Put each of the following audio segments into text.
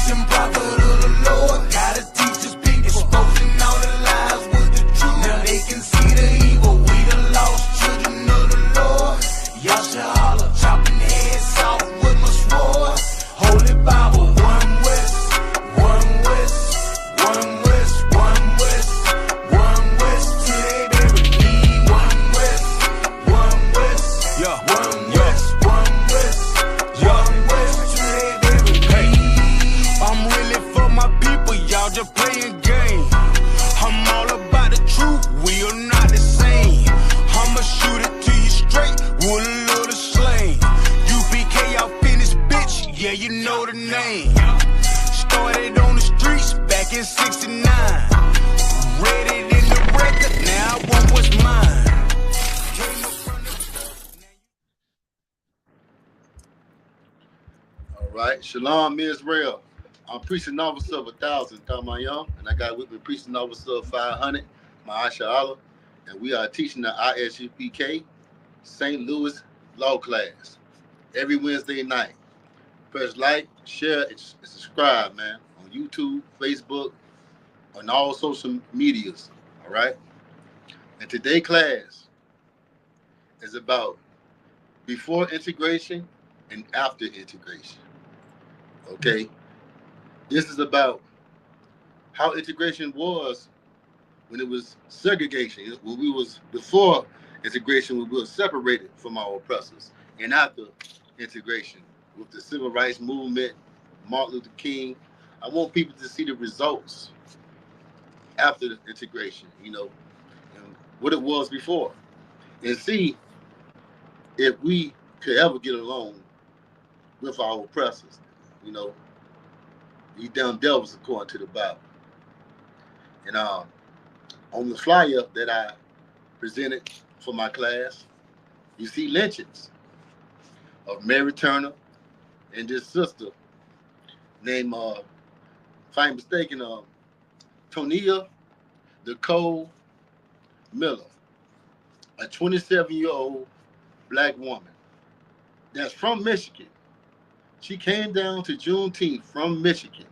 teaching prophet of the Lord. Gotta teach his people, exposing all the lies with the truth. Now they can see the evil. We the lost children of the Lord. Y'all should holler, chopping heads off with my sword. Holy Bible, one West, one West, one West, one West, one West. Till they bury me. One West, one West, yeah, one West, one West, one West. Till they bury me. I'm really for my people, y'all just playing game. I'm all about the truth, we are not the same. I'ma shoot it to you straight with a load of slang. UPK, y'all finished, bitch, yeah, you know the name. Started on the streets back in '69. Read it in the record, now I want what's mine. All right, Shalom Israel. I'm preaching officer of 1,000, THAMAYAM, and I got with me preaching officer of 500, Ma'asha Allah, and we are teaching the ISUPK St. Louis law class every Wednesday night. Press like, share, and subscribe, man, on YouTube, Facebook, on all social medias. All right. And today's class is about before integration and after integration. Okay. This is about how integration was when it was segregation. When we was before integration, we were separated from our oppressors, and after integration with the civil rights movement, Martin Luther King. I want people to see the results after the integration, you know, and what it was before, and see if we could ever get along with our oppressors, you know, these damn devils according to the Bible. And on the flyer that I presented for my class, you see lynchings of Mary Turner and this sister named, if I'm mistaken, Tonia Nicole Miller, a 27-year-old black woman that's from Michigan. She came down to Juneteenth from Michigan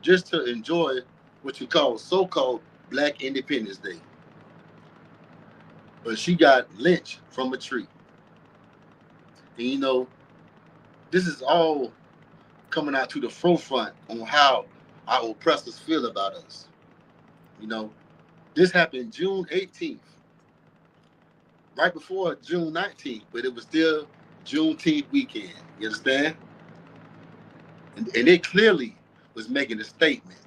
just to enjoy what you call so-called Black Independence Day. But she got lynched from a tree. And you know, this is all coming out to the forefront on how our oppressors feel about us. You know, this happened June 18th, right before June 19th, but it was still Juneteenth weekend. You understand? And it clearly was making a statement.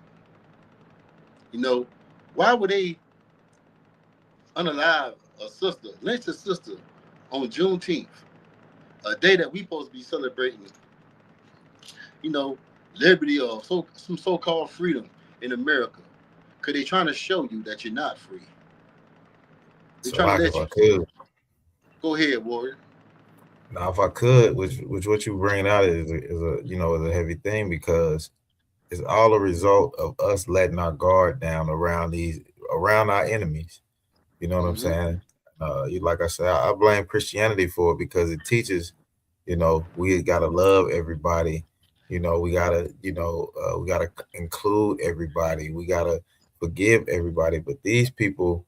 You know, why would they unalive a sister, lynch a sister on Juneteenth, a day that we supposed to be celebrating, you know, liberty or some so-called freedom in America? Because they're trying to show you that you're not free. They're trying to let you. Go ahead, Warrior. Now, if I could, which what you bring out is a you know, is a heavy thing, because it's all a result of us letting our guard down around our enemies. You know what I'm saying? Like I said, I blame Christianity for it, because it teaches, you know, we gotta love everybody. You know, we gotta include everybody. We gotta forgive everybody. But these people,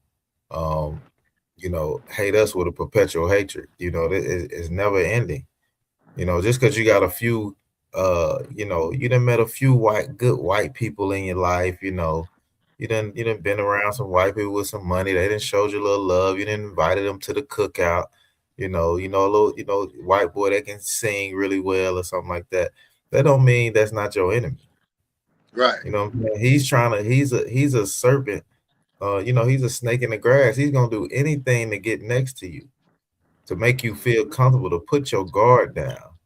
you know, hate us with a perpetual hatred. You know, it's never ending. You know, just because you got a few, you know, you done met a few good white people in your life, you know, you done been around some white people with some money. They done showed you a little love. You done invited them to the cookout. You know, a little, you know, white boy that can sing really well or something like that. That don't mean that's not your enemy. Right. You know, he's a serpent. You know, he's a snake in the grass. He's gonna do anything to get next to you, to make you feel comfortable, to put your guard down.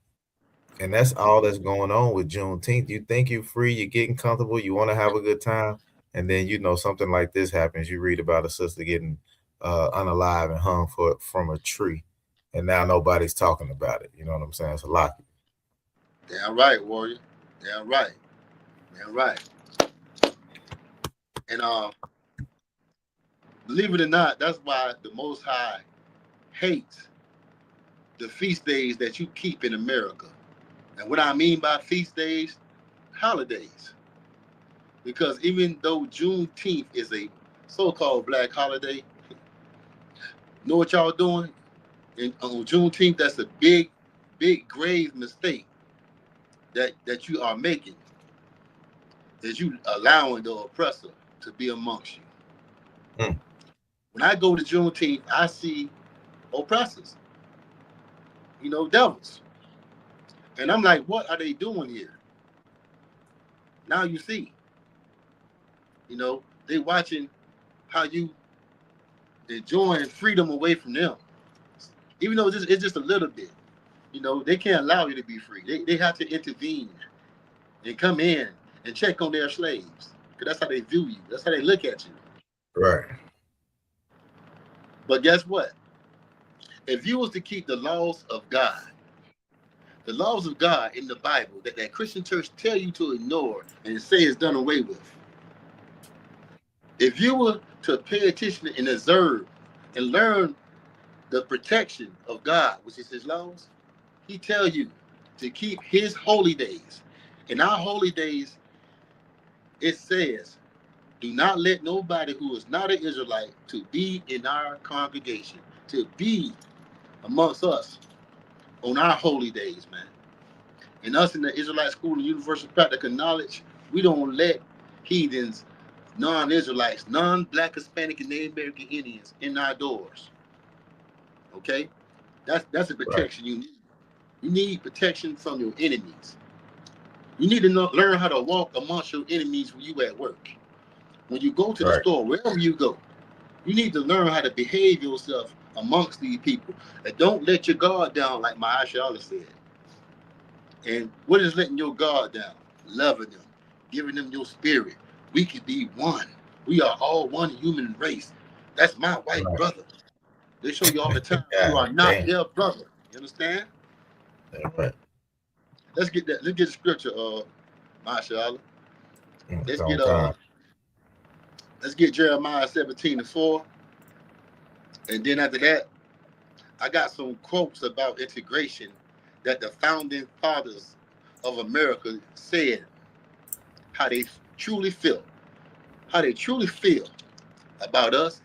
And that's all that's going on with Juneteenth. You think you're free, you're getting comfortable, you want to have a good time, and then, you know, something like this happens. You read about a sister getting unalive and hung from a tree, and now nobody's talking about it. You know what I'm saying? It's a lot. Damn right, Warrior. Damn right. Damn right. And believe it or not, that's why the Most High hates the feast days that you keep in America. And what I mean by feast days, holidays. Because even though Juneteenth is a so-called black holiday, know what y'all doing? And on Juneteenth, that's a big, big grave mistake that you are making. Is you allowing the oppressor to be amongst you. Mm. When I go to Juneteenth, I see oppressors, devils. And I'm like, what are they doing here? Now you see, they watching how you enjoying freedom away from them. Even though it's just a little bit. They can't allow you to be free. They have to intervene and come in and check on their slaves. Because that's how they view you. That's how they look at you. Right. But guess what? If you was to keep the laws of God in the Bible that Christian church tell you to ignore and say is done away with, if you were to pay attention and observe and learn the protection of God, which is his laws, he tell you to keep his holy days. In our holy days, it says, do not let nobody who is not an Israelite to be in our congregation, to be amongst us on our holy days, man. And us in the Israelite School and Universal Practical Knowledge, we don't let heathens, non-Israelites, non-Black, Hispanic, and Native American Indians in our doors. Okay? That's a protection you need. You need protection from your enemies. You need to learn how to walk amongst your enemies when you at work. When you go to the store, wherever you go, you need to learn how to behave yourself amongst these people. And don't let your guard down, like my ISUPK said. And what is letting your guard down? Loving them, giving them your spirit. We can be one. We are all one human race. That's my white brother. They show you all the time. You are not their brother. You understand? Right. Let's get that. Let's get the scripture, Mashallah. Let's get Jeremiah 17:4. And then after that, I got some quotes about integration that the founding fathers of America said how they truly feel about us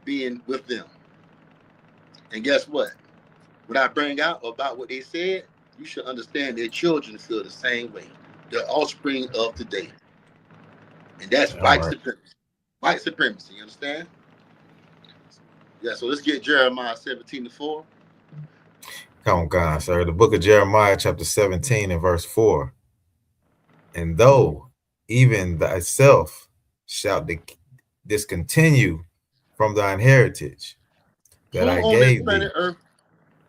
being with them. And guess what? When I bring out about what they said, you should understand their children feel the same way. They're offspring of today. And that's white supremacy. White supremacy, you understand? Yeah, so let's get Jeremiah 17:4. Come on, God, sir. The book of Jeremiah, chapter 17 and verse 4. And though even thyself shalt discontinue from thine heritage that I gave thee. Earth,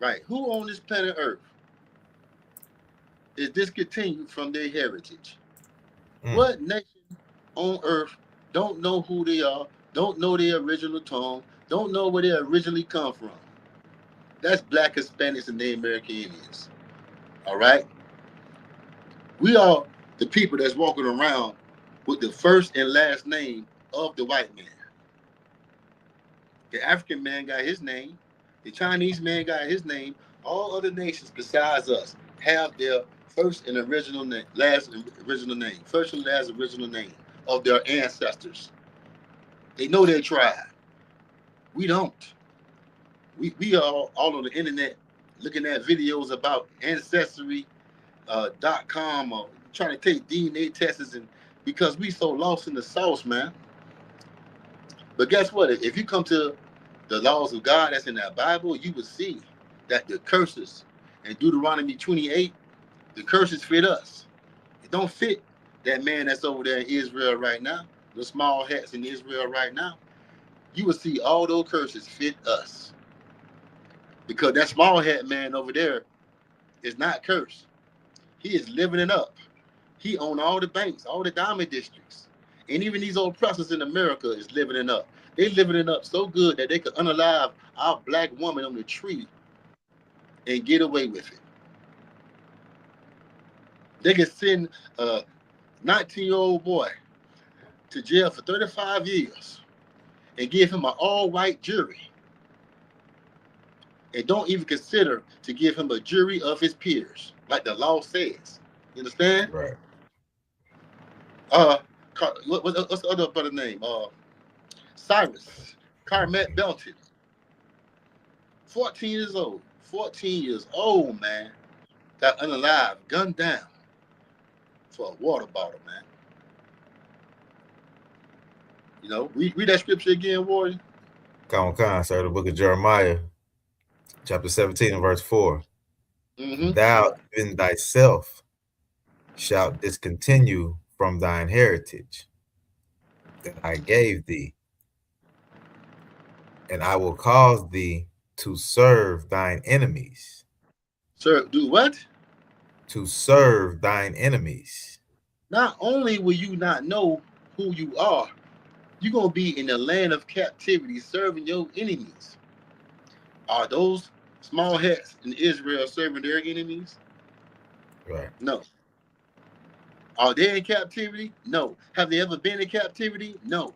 right? Who on this planet Earth is discontinued from their heritage? What nation on earth don't know who they are, don't know their original tongue, don't know where they originally come from? That's Black Hispanics and Native American Indians. All right? We are the people that's walking around with the first and last name of the white man. The African man got his name. The Chinese man got his name. All other nations besides us have their first and original name, last and original name, first and last original name of their ancestors. They know their tribe. We don't. We are all on the internet looking at videos about ancestry.com or trying to take DNA tests, and because we so lost in the sauce, man. But guess what? If you come to the laws of God that's in that Bible, you will see that the curses in Deuteronomy 28, the curses fit us. It don't fit that man that's over there in Israel right now, the small hats in Israel right now. You will see all those curses fit us. Because that small hat man over there is not cursed. He is living it up. He owns all the banks, all the diamond districts. And even these old oppressors in America is living it up. They living it up so good that they could unalive our black woman on the tree and get away with it. They could send a 19-year-old boy to jail for 35 years and give him an all-white jury and don't even consider to give him a jury of his peers, like the law says. You understand? Right. Uh, what's the other brother name? Cyrus Carmet Belton, 14 years old. 14 years old, man. Got unalive, gunned down for a water bottle, man. You know, read that scripture again, Warrior. Come, sir. The book of Jeremiah, chapter 17 and verse 4. Mm-hmm. Thou even thyself shalt discontinue from thine heritage that I gave thee, and I will cause thee to serve thine enemies. Sir, do what? To serve thine enemies. Not only will you not know who you are, you're gonna be in the land of captivity serving your enemies. Are those small hats in Israel serving their enemies? Right. No. Are they in captivity? No. Have they ever been in captivity? No.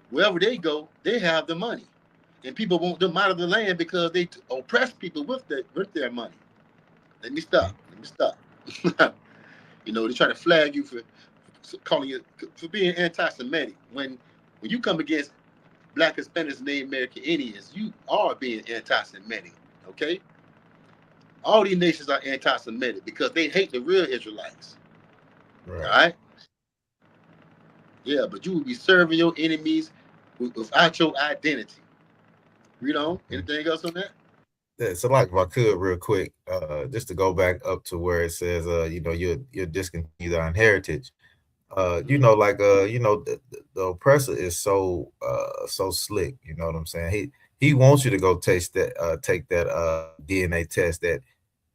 Wherever they go, they have the money. And people want them out of the land because they oppress people with their money. Let me stop. Let me stop. You know, they try to flag you for calling you for being anti-Semitic. When you come against Black, Hispanics, and Native American Indians, you are being anti-Semitic. Okay? All these nations are anti-Semitic because they hate the real Israelites. Right. All right? Yeah, but you will be serving your enemies without your identity. Read on. Anything else on that? Yeah, so like if I could real quick, just to go back up to where it says, you're discontinue thine heritage. The oppressor is so slick, you know what I'm saying? He wants you to go take that DNA test, that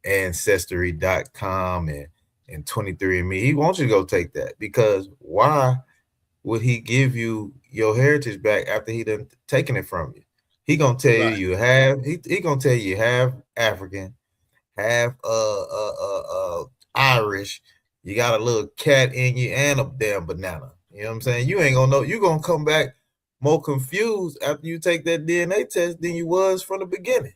ancestry.com and 23andMe. He wants you to go take that, because why would he give you your heritage back after he done taken it from you? He gonna tell you Right. he gonna tell you half African, half Irish. You got a little cat in you and a damn banana. You know what I'm saying? You ain't gonna know. You gonna come back more confused after you take that DNA test than you was from the beginning.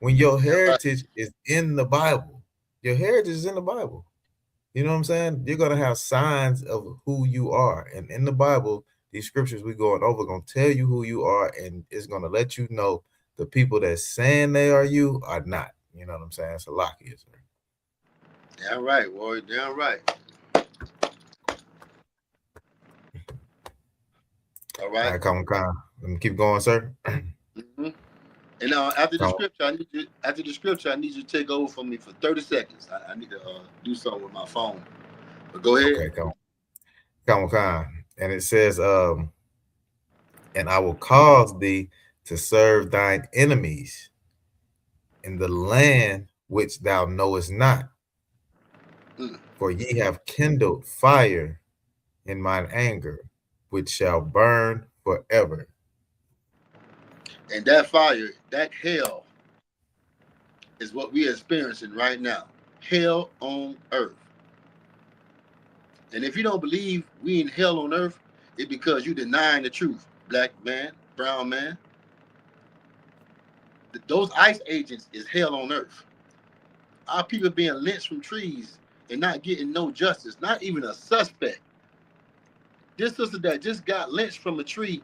When your Yeah, right. heritage is in the Bible, your heritage is in the Bible. You know what I'm saying? You're gonna have signs of who you are, and in the Bible, these scriptures we going over gonna tell you who you are, and it's gonna let you know the people that saying they are you are not. You know what I'm saying? It's a lock here, sir. Damn right, Warrior. Damn right. All All right. right, come. Let me keep going, sir. Mm-hmm. And now after the Come. scripture, I need you to take over for me for 30 seconds. I need to do something with my phone. But go ahead. Okay, come. And it says, and I will cause thee to serve thine enemies in the land which thou knowest not, Mm. for ye have kindled fire in mine anger, which shall burn forever. And that fire, that hell, is what we are experiencing right now. Hell on earth. And if you don't believe we in hell on earth, it's because you denying the truth. Black man, brown man. Those ICE agents is hell on earth. Our people being lynched from trees and not getting no justice, not even a suspect. This sister that just got lynched from a tree,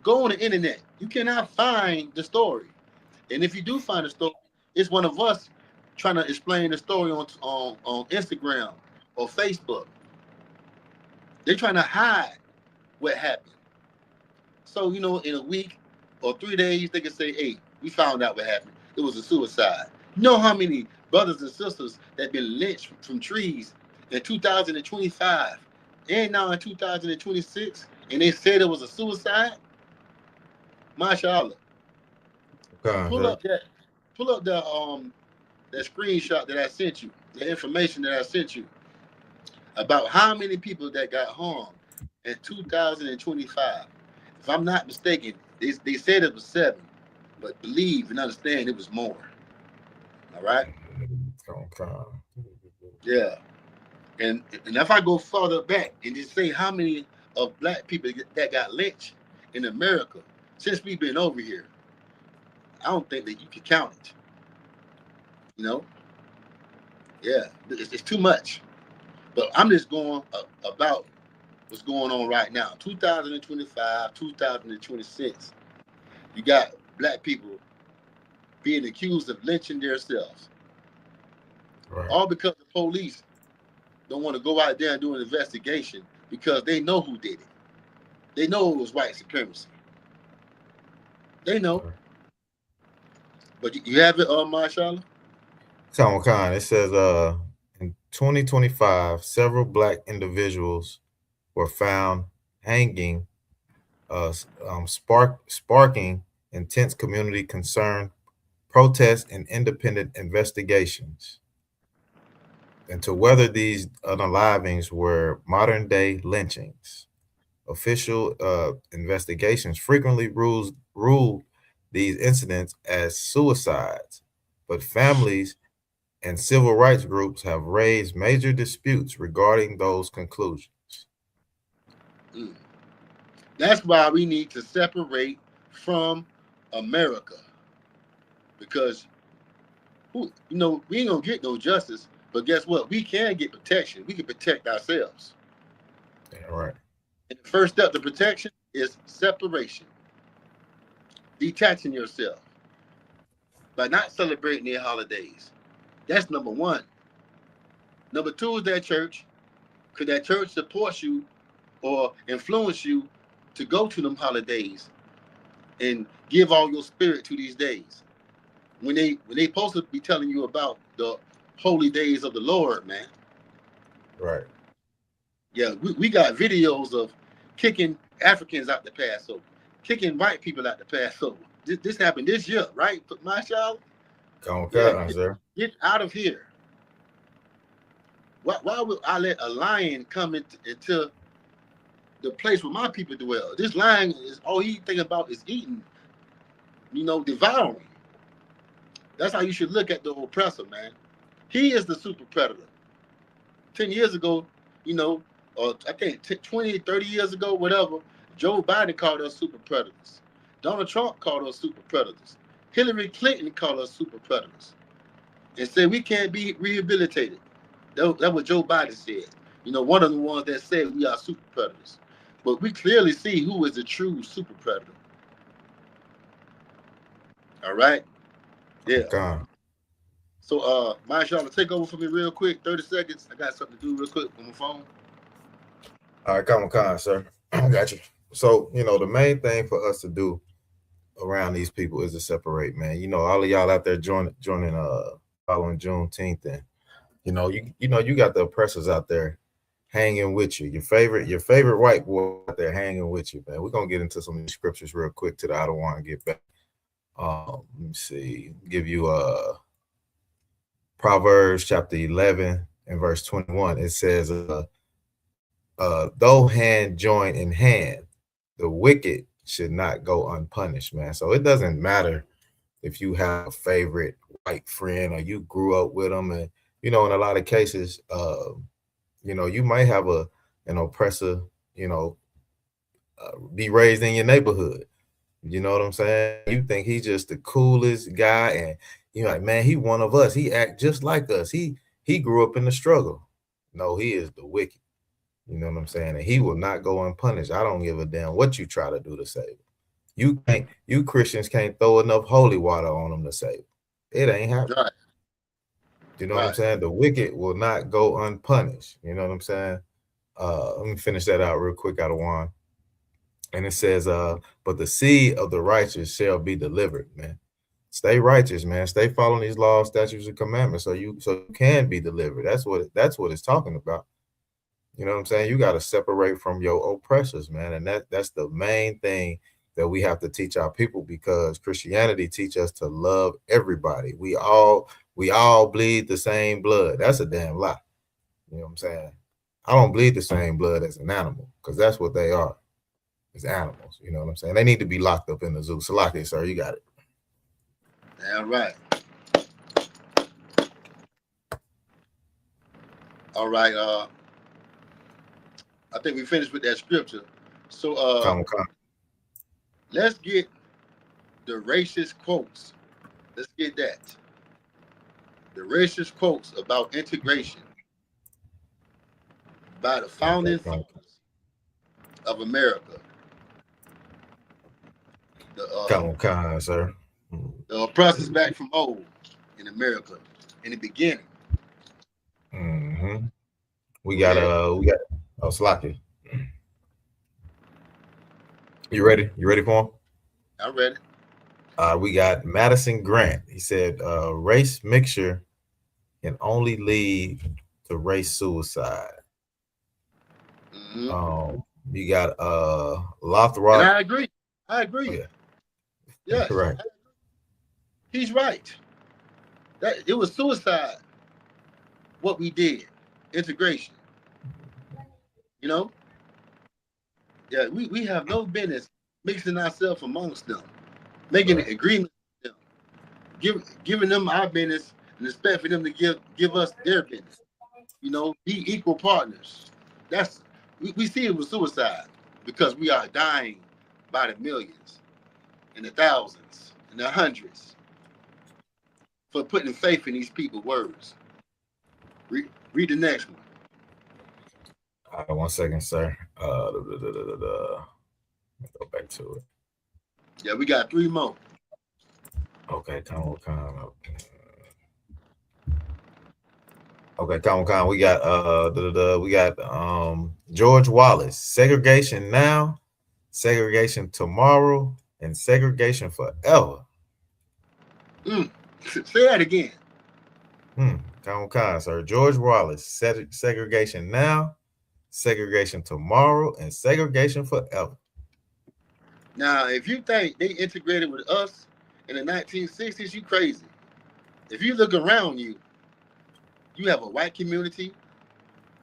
go on the internet. You cannot find the story. And if you do find the story, it's one of us trying to explain the story on Instagram or Facebook. They're trying to hide what happened. So, you know, in a week or 3 days, they can say, hey, we found out what happened. It was a suicide. You know how many brothers and sisters that been lynched from trees in 2025 and now in 2026, and they said it was a suicide? Mashallah. Okay, Pull sir. up that pull up that screenshot that I sent you, the information that I sent you about how many people that got harmed in 2025. If I'm not mistaken, they said it was 7, but believe and understand it was more. All right? Come. Yeah. And if I go further back and just say how many of black people that got lynched in America since we've been over here, I don't think that you can count it. You know? Yeah. It's too much. But I'm just going about what's going on right now. 2025, 2026. You got black people being accused of lynching themselves. Right. All because the police don't want to go out there and do an investigation because they know who did it. They know it was white supremacy. They know. Right. But you have it, Marshala? Come on, it says in 2025, several black individuals were found hanging, sparking intense community concern, protests, and independent investigations into whether these unalivings were modern day lynchings. Official investigations frequently ruled these incidents as suicides, but families and civil rights groups have raised major disputes regarding those conclusions. Mm. That's why we need to separate from America. Because we ain't gonna get no justice, but guess what? We can get protection. We can protect ourselves. Yeah, right. And the first step to protection is separation, detaching yourself by not celebrating their holidays. That's number one. Number two is that church. Could that church support you or influence you to go to them holidays and give all your spirit to these days? When they supposed to be telling you about the holy days of the Lord, man. Right. Yeah, we got videos of kicking Africans out the Passover, kicking white people out the Passover. This happened this year, right? My child? Come Yeah, on, sir. get out of here. Why would I let a lion come into the place where my people dwell? This lion is all he think about is eating, devouring. That's how you should look at the oppressor, man. He is the super predator. 10 years ago, or I think 20, 30 years ago, whatever, Joe Biden called us super predators. Donald Trump called us super predators. Hillary Clinton called us super predators and said we can't be rehabilitated. That's what Joe Biden said. One of the ones that said we are super predators. But we clearly see who is the true super predator. All right? Yeah. Okay. So, Marshawn, take over for me real quick. 30 seconds. I got something to do real quick on my phone. All right, come on, sir. I got you. So, the main thing for us to do around these people is to separate, man. All of y'all out there joining following Juneteenth, and you got the oppressors out there hanging with you. Your favorite white boy out there hanging with you, man. We're gonna get into some of these scriptures real quick to the I don't want to get back. Let me see. Give you Proverbs chapter 11 and verse 21. It says, though hand join in hand, the wicked should not go unpunished, man. So it doesn't matter if you have a favorite white friend or you grew up with them, and in a lot of cases, you might have an oppressor, be raised in your neighborhood. You know what I'm saying? You think he's just the coolest guy, and you're like, man, he one of us. He act just like us. He grew up in the struggle. No, he is the wicked. You know what I'm saying? And he will not go unpunished. I don't give a damn what you try to do to save him. You Christians can't throw enough holy water on him to save him. It ain't happening. Right. You know what I'm saying? The wicked will not go unpunished. You know what I'm saying? Let me finish that out real quick out of one. And it says, but the seed of the righteous shall be delivered, man. Stay righteous, man. Stay following these laws, statutes, and commandments so you can be delivered. That's what it's talking about. You know what I'm saying? You got to separate from your oppressors, man. And that's the main thing that we have to teach our people, because Christianity teach us to love everybody. We all bleed the same blood. That's a damn lie. You know what I'm saying? I don't bleed the same blood as an animal, because that's what they are. It's animals. You know what I'm saying? They need to be locked up in the zoo. Salaki, sir, you got it. All right. All right. I think we finished with that scripture. So Come. let's get the racist quotes. Let's get that. The racist quotes about integration. by the Okay, founding fathers of America. come on, sir. The oppressors back from old in America in the beginning. Mm-hmm. We Go got ahead. Slocky. You ready? You ready for him? I read it. We got Madison Grant. He said, race mixture can only lead to race suicide. You got And Lothrop. I agree. I agree. Yeah, Yes, right. he's right. That it was suicide. What we did, integration. You know, yeah, we have no business mixing ourselves amongst them, making Right. an agreement with them, giving them our business and expect for them to give us their business. You know, be equal partners. That's we see it with suicide because we are dying by the millions and the thousands and the hundreds for putting faith in these people's words. Read the next one. 1 second, sir. Go back to it. Yeah, we got three more. Okay, come on. Okay, come on. We got George Wallace. Segregation now, segregation tomorrow, and segregation forever. Say that again. Come on, sir. George Wallace. Segregation now, segregation tomorrow, and segregation forever. Now, if you think they integrated with us in the 1960s, you crazy. If you look around you, you have a white community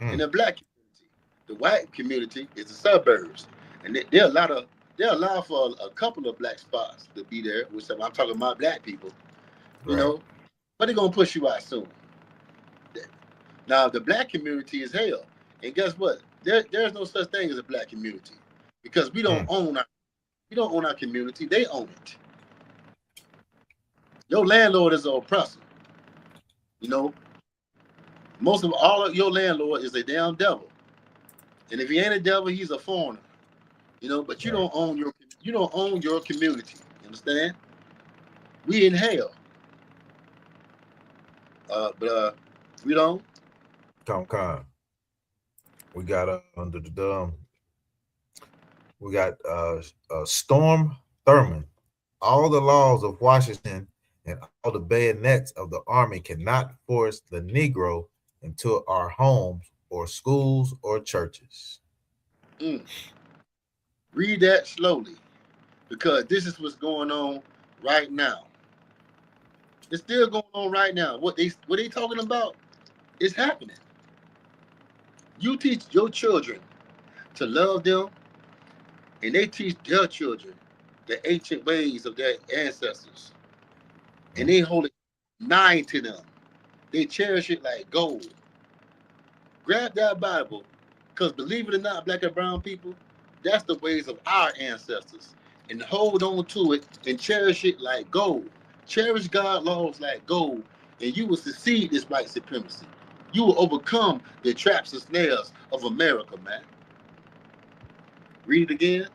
and a black community. The white community is the suburbs, and they allow for a couple of black spots to be there. Which I'm talking about black people, you Right. know, but they're gonna push you out soon. Now, the black community is hell, and guess what? There's no such thing as a black community because we don't own our community. They own it. Your landlord is an oppressor. You know, most of all of your landlord is a damn devil. And if he ain't a devil, he's a foreigner. You know, but you Right. don't own your community. You understand? We in hell. But we don't. Come on. We got under the dome. We got Storm Thurmond. All the laws of Washington and all the bayonets of the army cannot force the Negro into our homes or schools or churches. Read that slowly because this is what's going on right now. It's still going on right now. What they talking about is happening. You teach your children to love them, and they teach their children the ancient ways of their ancestors, and they hold it nigh to them. They cherish it like gold. Grab that Bible, because believe it or not, black and brown people, that's the ways of our ancestors, and hold on to it and cherish it like gold. Cherish God laws like gold, and you will succeed this white supremacy. You will overcome the traps and snares of America, man. Read it again.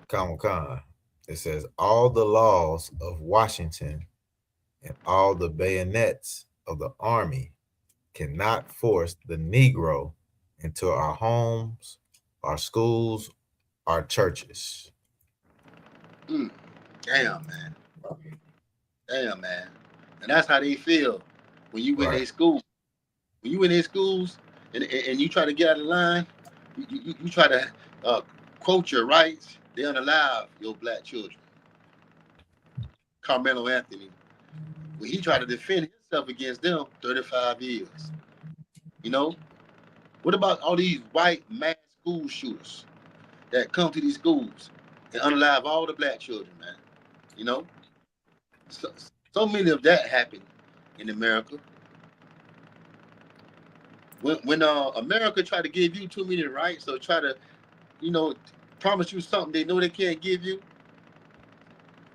Come on. It says all the laws of Washington and all the bayonets of the army cannot force the Negro into our homes, our schools, our churches. Damn, man. Damn, man. And that's how they feel when you in Right. their school. When you in their schools and you try to get out of line, you try to quote your rights, they unalive your black children. Carmelo Anthony, when he tried to defend himself against them, 35 years. You know? What about all these white mass school shooters that come to these schools and unalive all the black children, man? You know? So, so many of that happened in America. When America try to give you too many rights or try to, you know, promise you something they know they can't give you,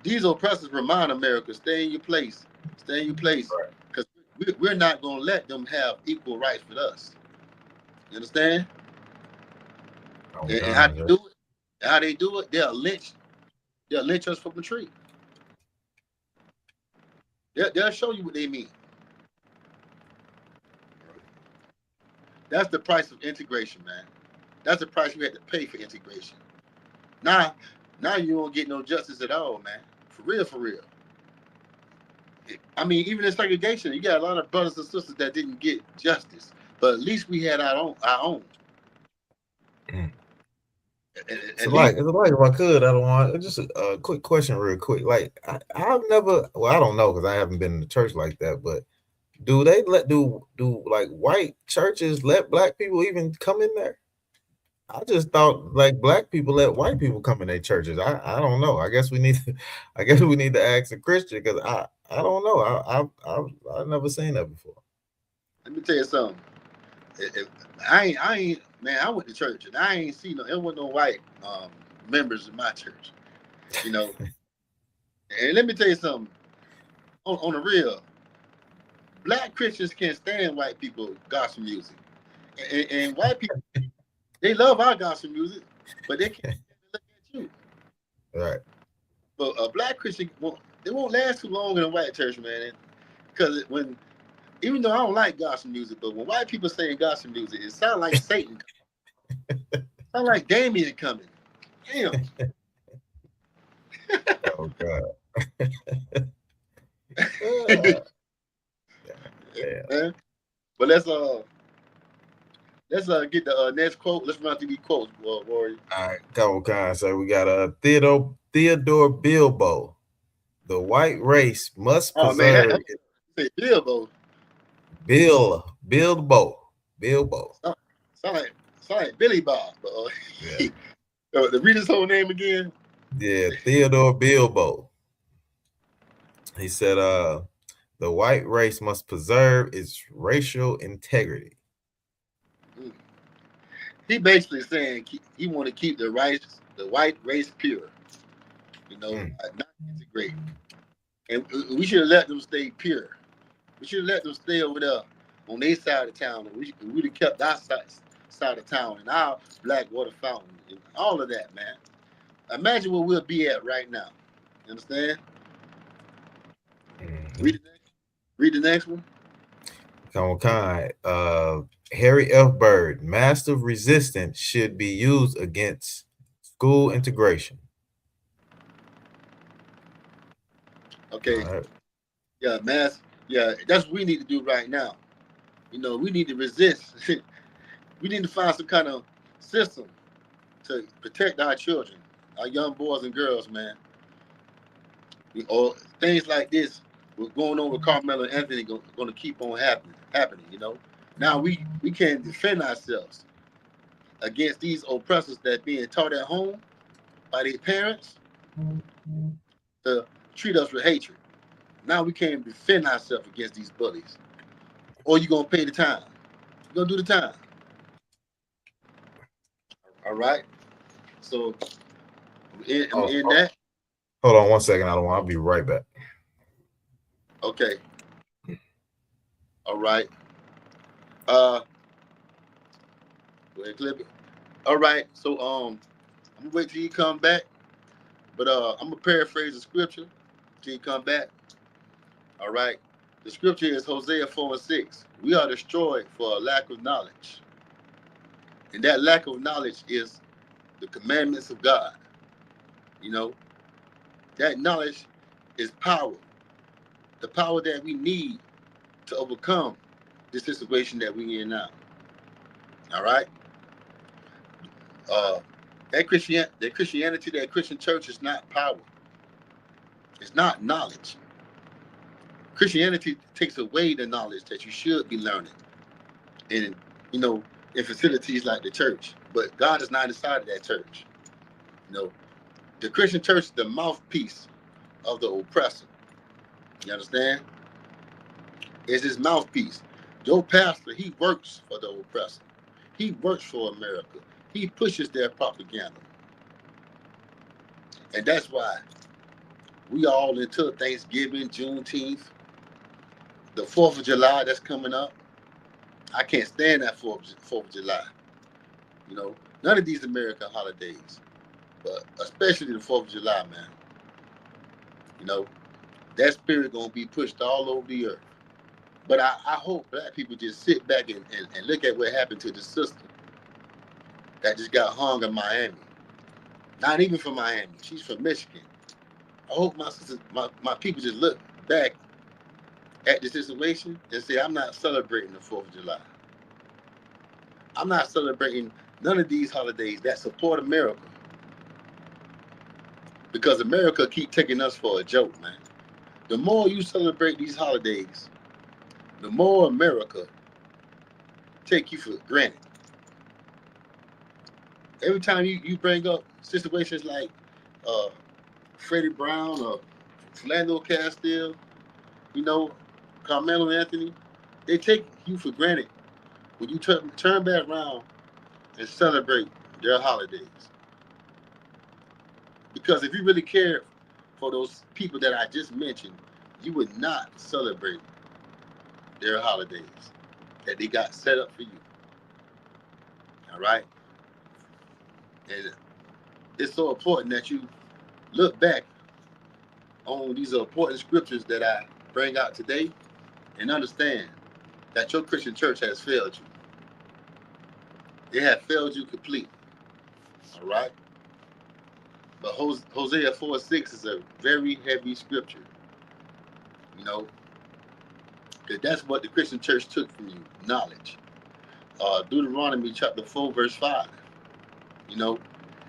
these oppressors remind America, stay in your place. Stay in your place. Because we're not going to let them have equal rights with us. You understand? Oh And how God, they do it? How they do it? They'll lynch. They'll lynch us from the tree. They'll show you what they mean. That's the price of integration, man. That's the price we had to pay for integration. Now, now you don't get no justice at all, man. For real, for real. I mean, even in segregation, you got a lot of brothers and sisters that didn't get justice, but at least we had our own. Our own. Mm. At least, It's like if I could, I don't want just a quick question, real quick. Like I've never, well, I don't know because I haven't been in the church like that, but do they do like white churches let black people even come in there? I just thought like black people let white people come in their churches. I don't know. I guess we need to, I guess we need to ask a Christian because I don't know. I've never seen that before. let me tell you something. I ain't, man. I went to church and I ain't seen no. There wasn't no white members in my church, you know. And let me tell you something. On the real, black Christians can't stand white people gospel music, and white people they love our gospel music, but they can't look at you. Right. But a black Christian they won't last too long in a white church, man. Because when even though I don't like gospel music, but when white people say gospel music, it sounds like Satan. Sound like Damien coming. Damn. Oh God. Yeah. Man. But let's get the next quote. Let's run through these quotes, Warrior. All right, couple kinds. So we got Theodore Bilbo. The white race must Oh man, preserve say Bilbo. Bilbo. Sound like Billy Bob. Yeah. The reader's whole name again. Yeah, Theodore Bilbo. He said, the white race must preserve its racial integrity. He basically saying he want to keep the white race pure. You know, not integrate. And we should have let them stay pure. We should have let them stay over there on their side of town. And we'd have kept our side of town and our black water fountain and all of that, man. Imagine where we'll be at right now. You understand? Mm-hmm. Read the next one. Harry F. Byrd, massive resistance should be used against school integration. Okay. Right. Yeah, mass. Yeah, that's what we need to do right now. You know, we need to resist. We need to find some kind of system to protect our children, our young boys and girls, man. Or things like this, what's going on with Carmelo and Anthony, going to keep on happening. You know, now we can defend ourselves against these oppressors that being taught at home by their parents to treat us with hatred. Now we can't defend ourselves against these bullies. Or you're going to pay the time. You're going to do the time. All right? So, in that. Hold on 1 second. I'll be right back. Okay. All right. Go ahead, clip it. All right. So, I'm going to wait till you come back. But I'm going to paraphrase the scripture till you come back. All right. The scripture is Hosea 4:6. We are destroyed for a lack of knowledge. And that lack of knowledge is the commandments of God. You know, that knowledge is power. The power that we need to overcome this situation that we're in now. All right. That Christianity, that Christian church is not power. It's not knowledge. Christianity takes away the knowledge that you should be learning in, you know, in facilities like the church. But God is not inside of that church. You know, the Christian church is the mouthpiece of the oppressor. You understand? It's his mouthpiece. Your pastor, he works for the oppressor. He works for America. He pushes their propaganda. And that's why we all into Thanksgiving, Juneteenth, the 4th of July that's coming up. I can't stand that Fourth of July. You know, none of these American holidays, but especially the Fourth of July, man. You know, that spirit gonna be pushed all over the earth. But I hope black people just sit back and look at what happened to the sister that just got hung in Miami. Not even from Miami. She's from Michigan. I hope my sisters, my people just look back at the situation and say, I'm not celebrating the 4th of July. I'm not celebrating none of these holidays that support America. Because America keep taking us for a joke, man. The more you celebrate these holidays, the more America take you for granted. Every time you bring up situations like uh, Freddie Brown or Philando Castile, you know, Carmelo Anthony, they take you for granted when you turn back around and celebrate their holidays. Because if you really cared for those people that I just mentioned, you would not celebrate their holidays that they got set up for you. All right? And it's so important that you look back on these important scriptures that I bring out today and understand that your Christian church has failed you. They have failed you completely. All right? But Hosea 4:6 is a very heavy scripture, you know, because that's what the Christian church took from you, knowledge. Deuteronomy chapter 4, verse 5, you know,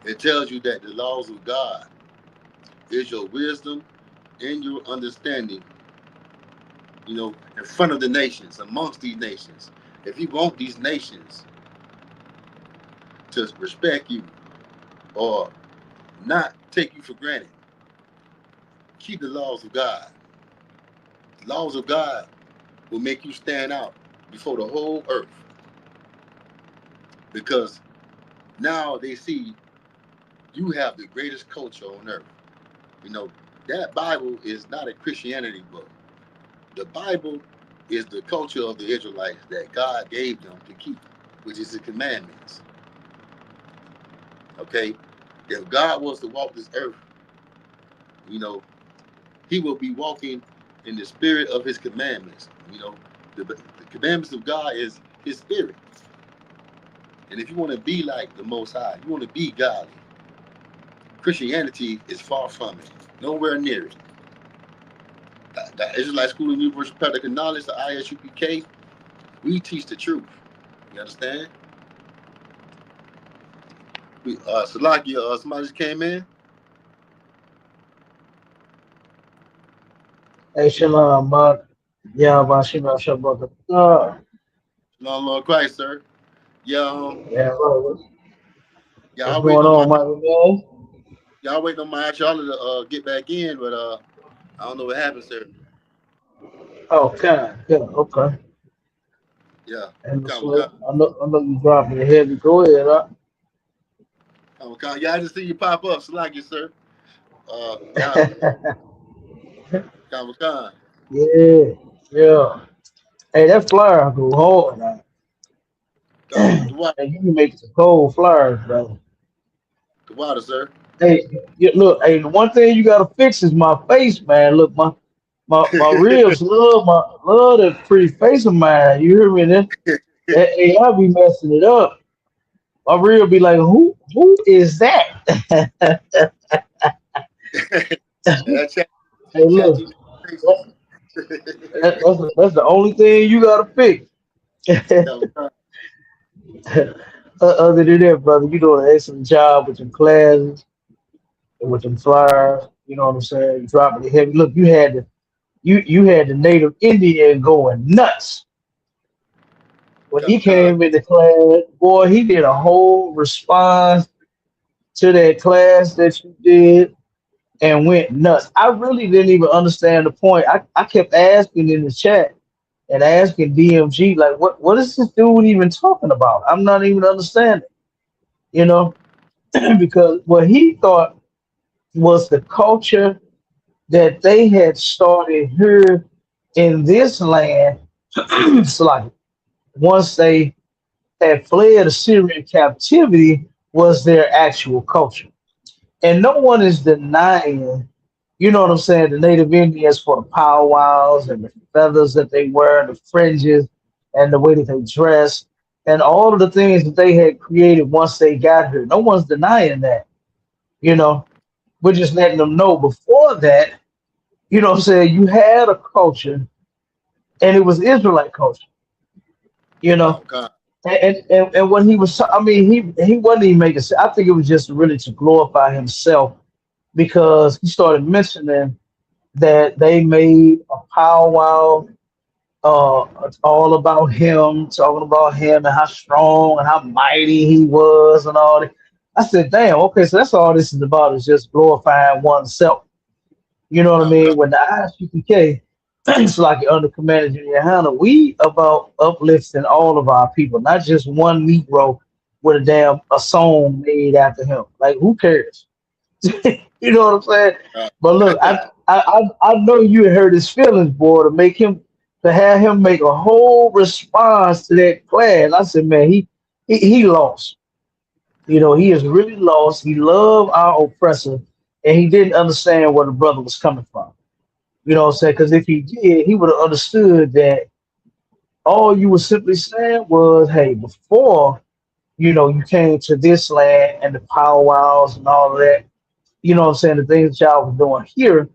it tells you that the laws of God is your wisdom and your understanding, you know, in front of the nations, amongst these nations. If you want these nations to respect you or not take you for granted, keep the laws of God. The laws of God will make you stand out before the whole earth because now they see you have the greatest culture on earth. You know, that Bible is not a Christianity book. The Bible is the culture of the Israelites that God gave them to keep, which is the commandments. Okay? If God was to walk this earth, you know, he will be walking in the spirit of his commandments. You know, the commandments of God is his spirit. And if you want to be like the Most High, you want to be godly, Christianity is far from it. Nowhere near it. The Israelite School of Universal Practical Knowledge, the ISUPK, we teach the truth. You understand? Salaki, somebody just came in. Hey, Shalom, bud. Yeah, but Shalom, Shabbat. Long Lord Christ, sir. Yeah, Yeah, bro. What's y'all waiting going on my on, my man? y'all to get back in, but I don't know what happened, sir. Oh, kind, yeah, okay. Yeah, And come, so come, I know you dropping the heavy. Go ahead, huh? come. Yeah, I just see you pop up, Salaki, sir. Yeah, come. Yeah, yeah. Hey, that flyer go hard now. The Hey, you can make some cold flyers, brother. water, sir. Hey, look, hey, the one thing you gotta fix is my face, man. Look, my ribs love that pretty face of mine. You hear me? That AI be messing it up. My rib be like, who is that? That Hey, chat look, GPT. that's the only thing you gotta fix. Come. Other than that, brother, you doing an excellent job with your classes and with them flyers. You know what I'm saying? You dropping the heavy. Look, you had the native Indian going nuts when he Come. came into class. Boy, he did a whole response to that class that you did and went nuts. I really didn't even understand the point. I kept asking in the chat and asking DMG, like, what is this dude even talking about? I'm not even understanding, you know, because what he thought was the culture that they had started here in this land, Slack. once they had fled Assyrian captivity was their actual culture. And no one is denying, you know what I'm saying, the native Indians for the powwows and the feathers that they wear, the fringes, and the way that they dress, and all of the things that they had created once they got here. No one's denying that, you know. We're just letting them know before that, you know what I'm saying, you had a culture and it was Israelite culture, you know. Oh God. And when he was, I mean, he wasn't even making sense. I think it was just really to glorify himself because he started mentioning that they made a powwow all about him, talking about him and how strong and how mighty he was and all that. I said, damn, okay, so that's all this is about is just glorifying oneself. You know what I Oh God. mean? When the ISUPK, it's like under Commander Junior Hanna, we about uplifting all of our people, not just one Negro with a song made after him. Like, who cares? You know what I'm saying? But look, I know you heard his feelings, boy, to have him make a whole response to that class. I said, man, he lost. You know, he is really lost. He loved our oppressor, and he didn't understand where the brother was coming from. You know what I'm saying? Because if he did, he would have understood that all you were simply saying was, hey, before, you know, you came to this land and the powwows and all of that, you know what I'm saying, the things that y'all was doing here,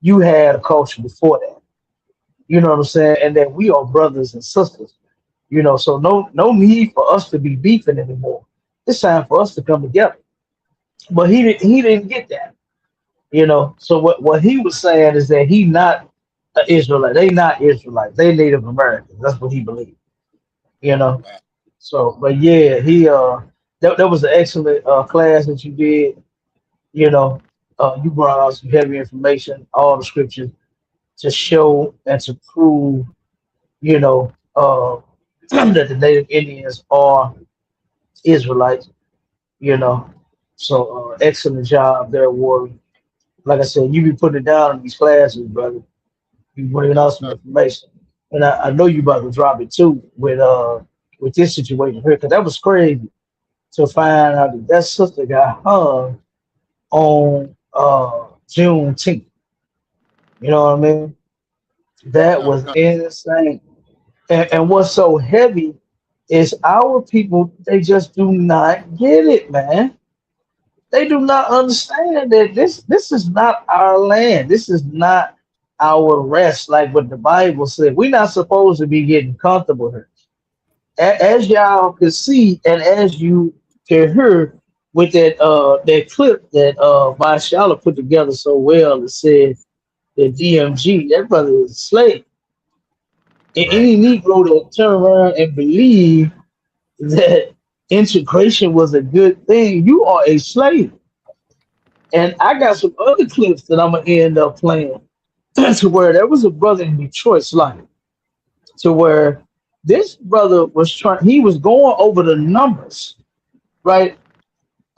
you had a culture before that. You know what I'm saying? And that we are brothers and sisters. You know, so no need for us to be beefing anymore. It's time for us to come together. But he didn't get that. You know, so what he was saying is that he not an Israelite. They not Israelites. They Native Americans. That's what he believed. You know. Wow. So, but yeah, that was an excellent class that you did. You know, you brought out some heavy information, all the scriptures to show and to prove, you know, that the Native Indians are Israelites. You know, so excellent job there, Warren. Like I said, you be putting it down in these classes, brother. You bringing out some information, and I know you about to drop it too with this situation here, because that was crazy to find out that sister got hung on Juneteenth. You know what I mean? That Oh was God. insane. And what's so heavy is our people, they just do not get it, man. They do not understand that this is not our land. This is not our rest, like what the Bible said. We're not supposed to be getting comfortable here. As y'all can see, and as you can hear with that clip that Mashallah put together so well, it said that DMG, that brother is a slave. And Right. any Negro that turn around and believe that integration was a good thing, you are a slave. And I got some other clips that I'm gonna end up playing to where there was a brother in Detroit, like to where this brother was he was going over the numbers, right,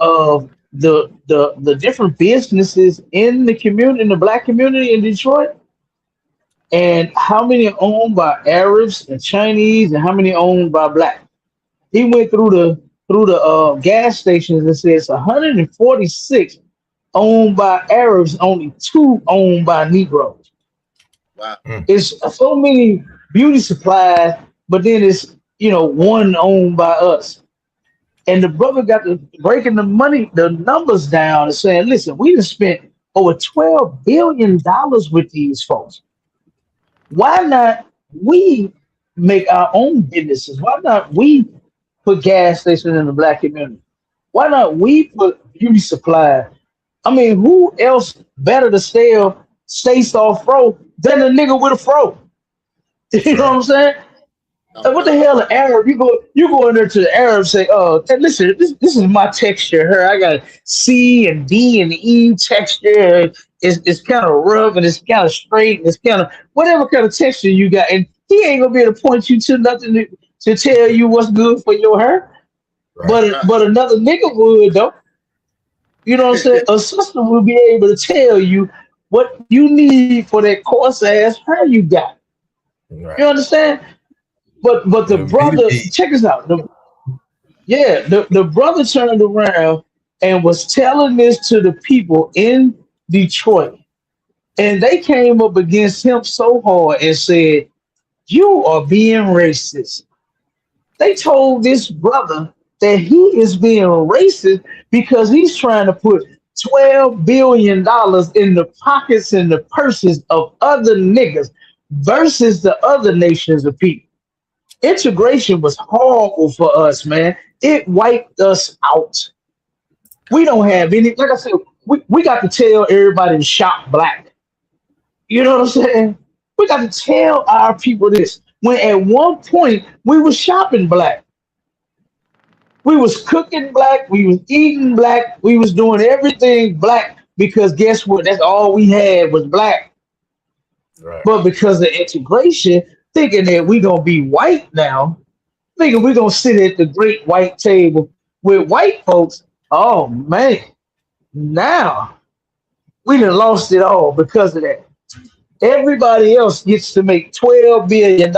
of the different businesses in the community, in the black community in Detroit, and how many are owned by Arabs and Chinese, and how many owned by black. He went through the gas stations and says 146 owned by Arabs, only two owned by Negroes. Wow. It's so many beauty supplies, but then it's one owned by us. And the brother got to breaking the numbers down and saying, listen, we just spent over $12 billion with these folks. Why not we make our own businesses? Why not we put gas stations in the black community? Why not we put beauty supply? I mean, who else better to stay off fro than a nigga with a fro? You know what I'm saying? Oh Like, what the God. hell, an Arab? You go in there to the Arab and say, oh, hey, listen, this is my texture here. I got C and D and E texture. It's kind of rough and it's kind of straight and it's kind of whatever kind of texture you got. And he ain't gonna be able to point you to nothing to tell you what's good for your hair. Right. But another nigga would though. You know what I'm saying? A sister will be able to tell you what you need for that coarse ass hair you got. You Right. understand? but the The meat brother, meat. check this out. The brother turned around and was telling this to the people in Detroit. And they came up against him so hard and said, "You are being racist." They told this brother that he is being racist because he's trying to put $12 billion in the pockets and the purses of other niggas versus the other nations of people. Integration was horrible for us, man. It wiped us out. We don't have any, like I said, we got to tell everybody to shop black. You know what I'm saying? We got to tell our people this. When at one point we was shopping black. We was cooking black, we was eating black, we was doing everything black because guess what? That's all we had was black. Right. But because of integration, thinking that we gonna be white now, thinking we gonna sit at the great white table with white folks. Oh man, now we done lost it all because of that. Everybody else gets to make $12 billion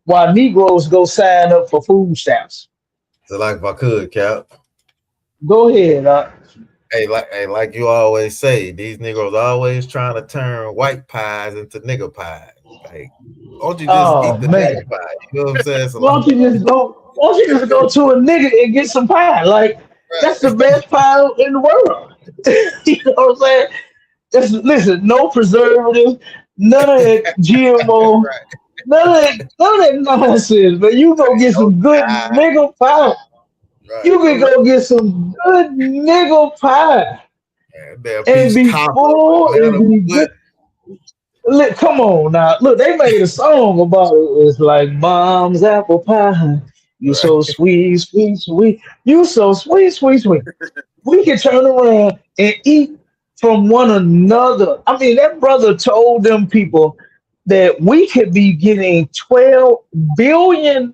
while Negroes go sign up for food stamps. So like if I could, Cap. Go ahead. Like you always say, these Negroes always trying to turn white pies into nigger pies. Like, won't you just Oh eat the man, nigger pie? You know what I'm saying? So why like, don't you just go? Why don't you just go to a nigga and get some pie? Like that's the best pie in the world. You know what I'm saying? Listen, no preservatives, none of that GMO, right, none of that nonsense. But you go get no some good pie, nigga pie. right? You can go get some good nigga pie Man, damn and peach be cobbler with full and Atlanta be foot. good. Look, come on now. Look, they made a song about it. It's like mom's apple pie. You Right. so sweet, sweet, sweet. You so sweet, sweet, sweet. We can turn around and eat from one another. I mean, that brother told them people that we could be getting $12 billion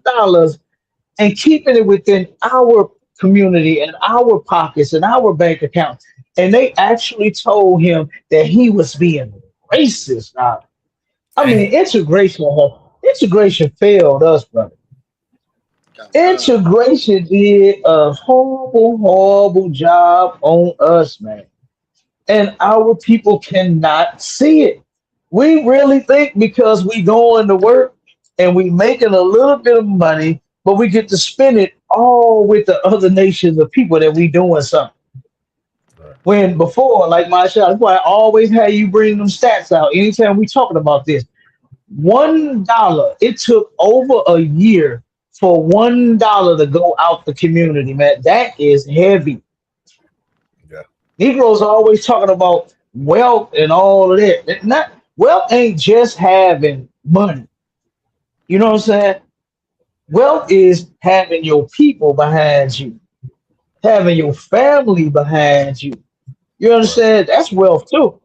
and keeping it within our community and our pockets and our bank accounts. And they actually told him that he was being racist. Now, I mean, Damn. integration failed us, brother. Integration did a horrible, horrible job on us, man. And our people cannot see it. We really think because we going to work and we making a little bit of money, but we get to spend it all with the other nations of people that we doing something. Right. When before, like my shot, that's why I always have you bring them stats out anytime we talking about this. $1, it took over a year for $1 to go out the community, man. That is heavy. Yeah. Negroes are always talking about wealth and all of that. Not wealth ain't just having money. You know what I'm saying? Wealth is having your people behind you, having your family behind you. You understand? That's wealth too.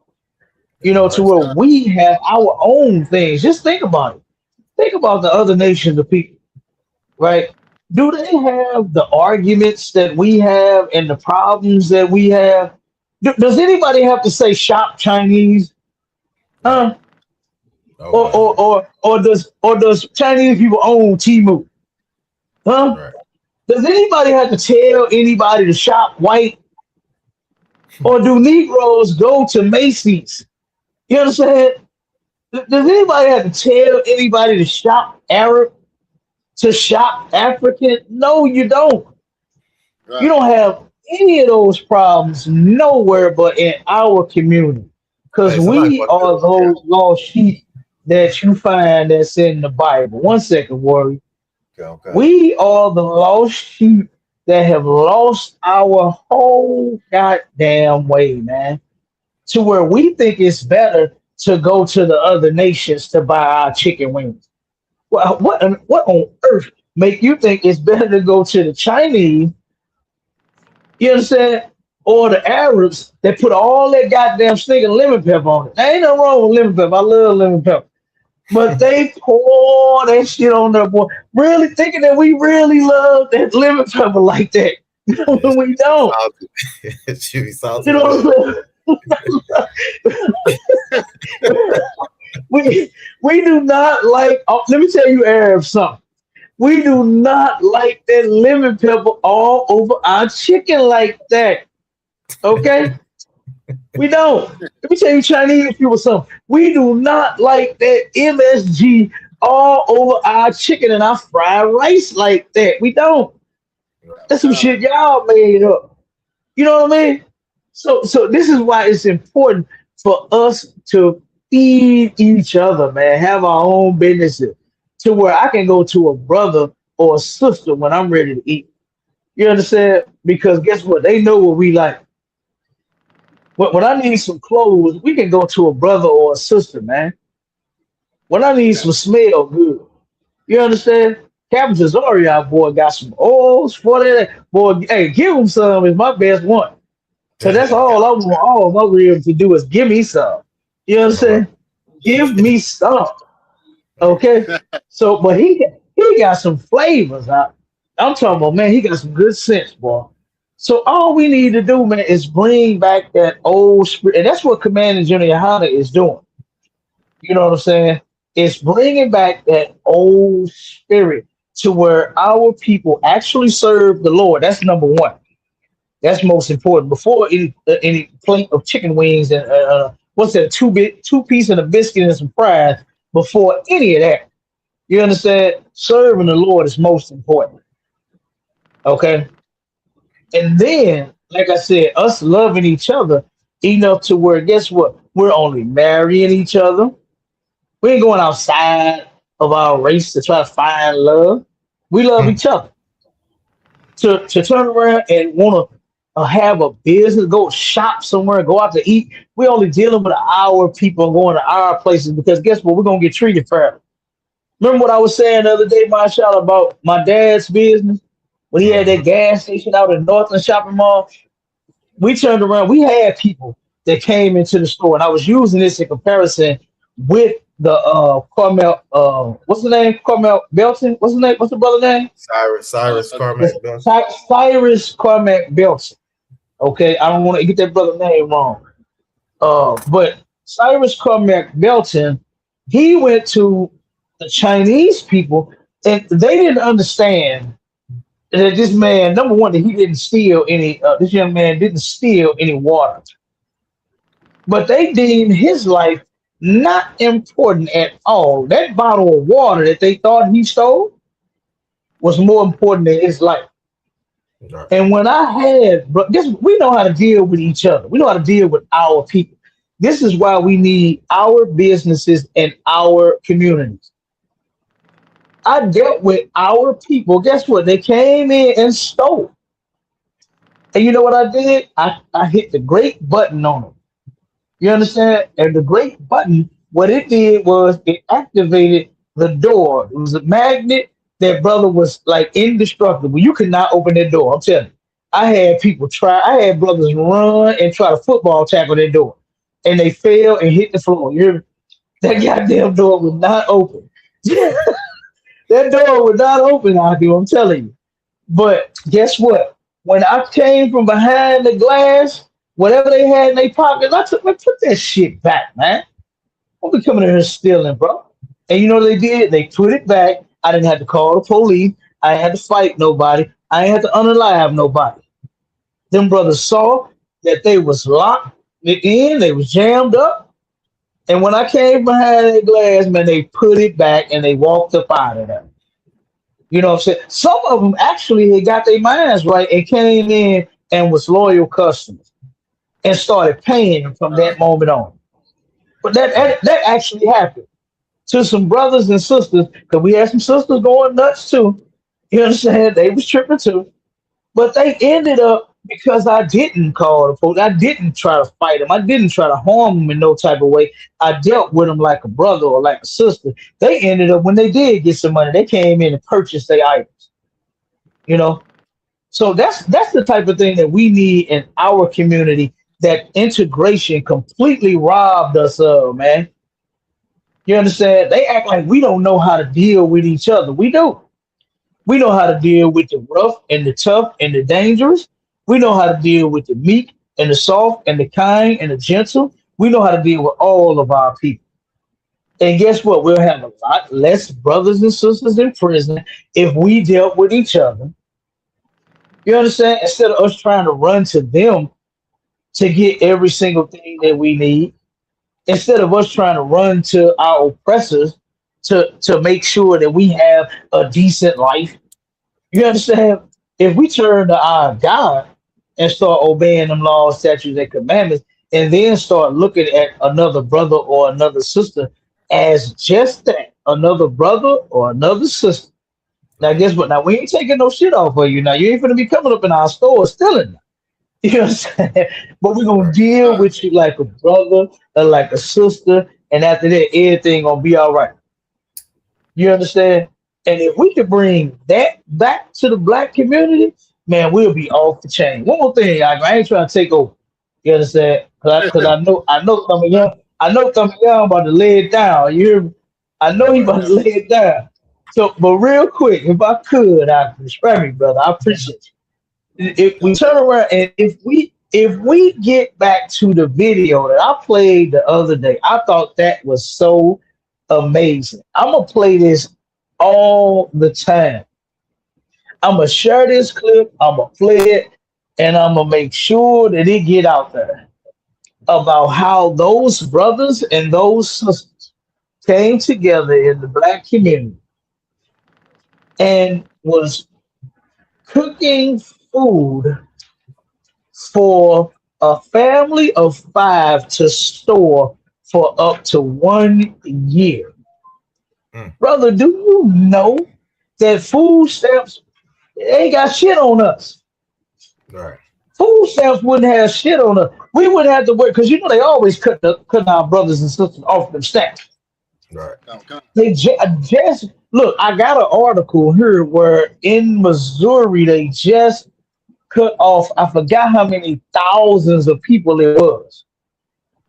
You Damn know, to right. where we have our own things. Just think about it. Think about the other nations of people, right? Do they have the arguments that we have and the problems that we have? Does anybody have to say shop Chinese? Huh? Or Nobody. or does Chinese people own Timu? Huh? Right. Does anybody have to tell anybody to shop white? Or do Negroes go to Macy's? You understand? Does anybody have to tell anybody to shop Arab, to shop African? No, you don't. You Right. don't have any of those problems nowhere but in our community. Because Hey, so like we what are could, Cap? those lost sheep that you find that's in the Bible. One second, Warrior. Okay, okay. We are the lost sheep that have lost our whole goddamn way, man. To where we think it's better to go to the other nations to buy our chicken wings. Well, what on earth make you think it's better to go to the Chinese, you understand, or the Arabs that put all that goddamn stinking lemon pepper on it? There ain't nothing wrong with lemon pepper. I love lemon pepper. But they pour that shit on there, boy. Really thinking that we really love that lemon pepper like that. It When we should be don't. salty. It should be salty You know enough. what I'm saying? we do not like. Oh, let me tell you, Arab, something. We do not like that lemon pepper all over our chicken like that. Okay? We don't. Let me tell you, Chinese people something. We do not like that MSG all over our chicken and our fried rice like that. We don't. That's some Nah. shit y'all made up. You know what I mean? So this is why it's important for us to feed each other, man. Have our own businesses to where I can go to a brother or a sister when I'm ready to eat. You understand? Because guess what? They know what we like. When I need some clothes, we can go to a brother or a sister, man. When I need Yeah. some smell good, you understand? Captain Cesario, boy, got some oils for that. Boy, hey, give him some is my best one. Cause that's all I want all my ribs to do is give me some. You All right. understand? Give me some. Okay. So, but he got some flavors. I'm talking about, man, he got some good sense, boy. So all we need to do, man, is bring back that old spirit, and that's what Commander Junior Hunter is doing. You know what I'm saying? It's bringing back that old spirit to where our people actually serve the Lord. That's number one. That's most important. Before any plate of chicken wings and what's that, two piece and a biscuit and some fries. Before any of that, you understand? Serving the Lord is most important. Okay, and then, like I said, us loving each other enough to where, guess what? We're only marrying each other. We ain't going outside of our race to try to find love. We love Mm. each other. To turn around and want to have a business, go shop somewhere, go out to eat. We only dealing with our people going to our places because guess what? We're gonna get treated fair. Remember what I was saying the other day, Marshall, about my dad's business when he had Mhm. that gas station out in Northland Shopping Mall. We turned around. We had people that came into the store, and I was using this in comparison with the Carmel. What's the name? Carmel Belton. What's the name? What's the brother name? Cyrus Yes, Carmack Bell. Cyrus Carmack Belton. Okay, I don't want to get that brother name wrong. But Cyrus Carmack Belton, he went to the Chinese people, and they didn't understand that this man, number one, that he didn't steal any. This young man didn't steal any water, but they deemed his life not important at all. That bottle of water that they thought he stole was more important than his life. Right. And when I had, but this, we know how to deal with each other. We know how to deal with our people. This is why we need our businesses and our communities. I dealt with our people. Guess what? They came in and stole. And you know what I did? I hit the great button on them. You understand? And the great button, what it did was it activated the door. It was a magnet. That brother was like indestructible. You could not open that door. I'm telling you. I had people try. I had brothers run and try to football tackle that door, and they fell and hit the floor. That goddamn door would not open. That door would not open out here. I'm telling you. But guess what? When I came from behind the glass, whatever they had in their pockets, I took, man, put that shit back, man. Don't be coming in here stealing, bro. And you know what they did? They put it back. I didn't have to call the police. I didn't have to fight nobody. I didn't have to unalive nobody. Them brothers saw that they was locked in, they was jammed up. And when I came behind that glass, man, they put it back and they walked up out of there. You know what I'm saying? Some of them actually had got their minds right and came in and was loyal customers and started paying from that moment on. But that actually happened to some brothers and sisters, because we had some sisters going nuts too. You understand? They was tripping too. But they ended up because I didn't call the police. I didn't try to fight them. I didn't try to harm them in no type of way. I dealt with them like a brother or like a sister. They ended up, when they did get some money, they came in and purchased their items. You know? So that's the type of thing that we need in our community. That integration completely robbed us of, man. You understand? They act like we don't know how to deal with each other. We do. We know how to deal with the rough and the tough and the dangerous. We know how to deal with the meek and the soft and the kind and the gentle. We know how to deal with all of our people. And guess what? We'll have a lot less brothers and sisters in prison if we dealt with each other. You understand? Instead of us trying to run to them to get every single thing that we need, instead of us trying to run to our oppressors to make sure that we have a decent life. You understand? If we turn to our God and start obeying them laws, statutes, and commandments, and then start looking at another brother or another sister as just that, another brother or another sister. Now, guess what? Now, we ain't taking no shit off of you. Now, you ain't going to be coming up in our store stealing. You know what I'm saying? But we're going to deal with you like a brother or like a sister. And after that, everything going to be all right. You understand? And if we could bring that back to the black community, man, we'll be off the chain. One more thing, I ain't trying to take over. You understand? Because I know Thumb about to lay it down. You hear me? I know he about to lay it down. So, but real quick, if I could, I respect me, brother. I appreciate you. If we turn around and if we get back to the video that I played the other day, I thought that was so amazing. I'm gonna play this all the time. I'm gonna share this clip. I'm gonna play it, and I'm gonna make sure that it get out there about how those brothers and those sisters came together in the black community and was cooking food for a family of 5 to store for up to 1 year. Brother, do you know that food stamps ain't got shit on us? Right. Food stamps wouldn't have shit on us. We wouldn't have to work because you know they always cut our brothers and sisters off them stamps. Right. They just look. I got an article here where in Missouri they just cut off. I forgot how many thousands of people it was,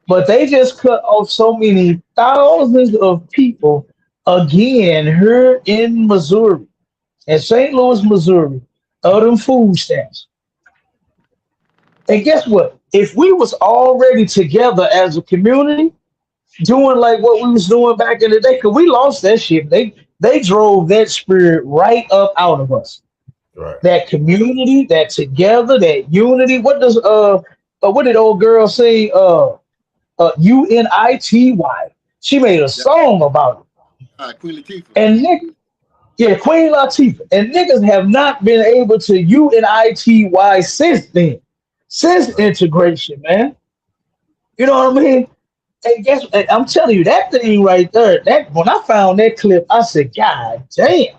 but they just cut off so many thousands of people again here in Missouri, in St. Louis, Missouri, of them food stamps. And guess what? If we was already together as a community, doing like what we was doing back in the day, because we lost that shit. They drove that spirit right up out of us. Right. That community, that together, that unity. What does what did old girl say? UNITY. She made a song about it. Queen Latifah. And niggas, yeah, Queen Latifah. And niggas have not been able to UNITY since then. Since integration, man. You know what I mean? And guess what? I'm telling you, that thing right there, that when I found that clip, I said, God damn.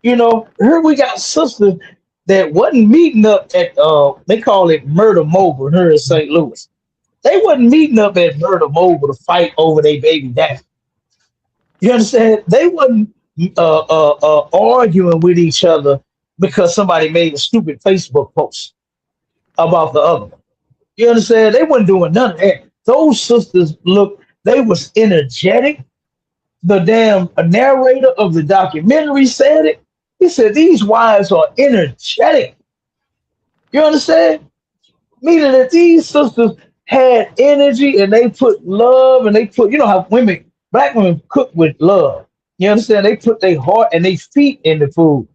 You know, here we got sisters that wasn't meeting up at they call it Murder Mobile here in St. Louis. They wasn't meeting up at Murder Mobile to fight over their baby daddy. You understand? They wasn't arguing with each other because somebody made a stupid Facebook post about the other one. You understand? They wasn't doing none of that. Those sisters, look, they was energetic. The damn narrator of the documentary said it. He said these wives are energetic. You understand? Meaning that these sisters had energy and they put love and they put, you know how black women cook with love. You understand? They put their heart and their feet in the food.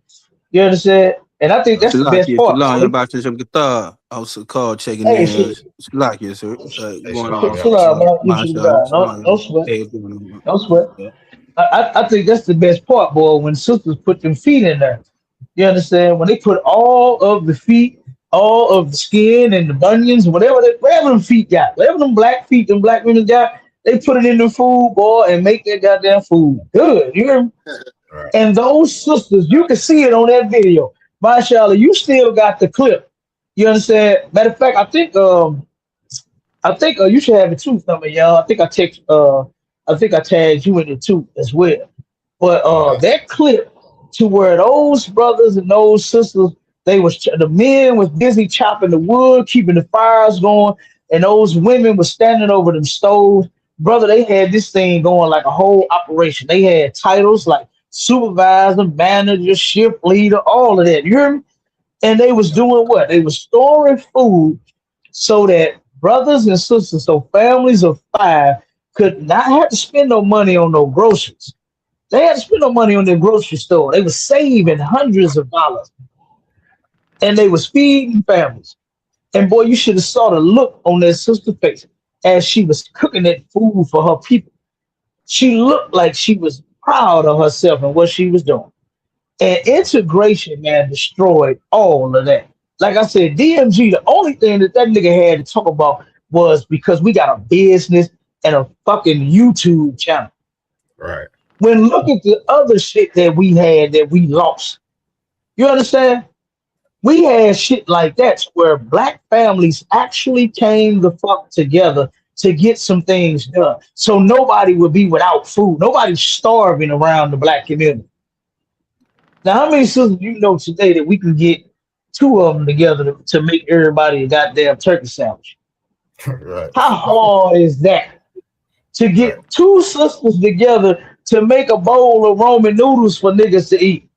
You understand? And I think that's the best part. I was called checking in. Salakia, sir. No sweat. No sweat. I think that's the best part, boy, when sisters put them feet in there. You understand? When they put all of the feet, all of the skin and the bunions, whatever them feet got, whatever them black feet, them black women got, they put it in the food, boy, and make that goddamn food good. You hear me? Right. And those sisters, you can see it on that video. Mashallah, you still got the clip. You understand? Matter of fact, I think you should have it too, some of y'all. I think I tagged you in it too as well. But that clip to where those brothers and those sisters, the men was busy chopping the wood, keeping the fires going, and those women were standing over them stoves. Brother, they had this thing going like a whole operation. They had titles like supervisor, manager, shift leader, all of that. You hear me? And they was doing what? They was storing food so that brothers and sisters, so families of 5 could not have to spend no money on no groceries. They had to spend no money on their grocery store. They were saving hundreds of dollars, and they was feeding families. And boy, you should have saw the look on their sister's face as she was cooking that food for her people. She looked like she was proud of herself and what she was doing. And integration, man, destroyed all of that. Like I said, DMG, the only thing that nigga had to talk about was because we got a business and a fucking YouTube channel. Right. When look at the other shit that we had that we lost. You understand? We had shit like that where black families actually came the fuck together to get some things done. So nobody would be without food. Nobody's starving around the black community. Now, how many sisters you know today that we can get two of them together to make everybody a goddamn turkey sandwich? Right. How hard is that? To get Right. two sisters together to make a bowl of Roman noodles for niggas to eat.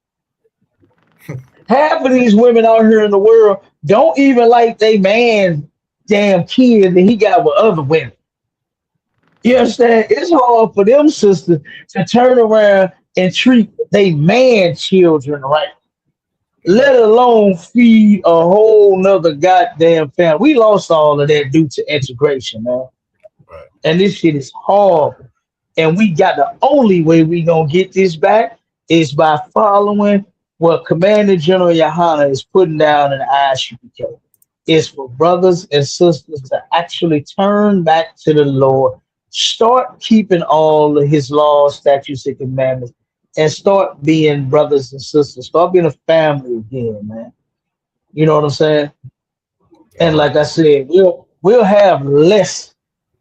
Half of these women out here in the world don't even like they man damn kid that he got with other women. You understand? It's hard for them sisters to turn around and treat they man children right, let alone feed a whole nother goddamn family. We lost all of that due to integration, man. Right. And this shit is horrible. And we got the only way we gonna get this back is by following what Commander General Yohana is putting down in the ISUPK. It's for brothers and sisters to actually turn back to the Lord, start keeping all of his laws, statutes, and commandments, and start being brothers and sisters, start being a family again, man. You know what I'm saying? And like I said, we'll have less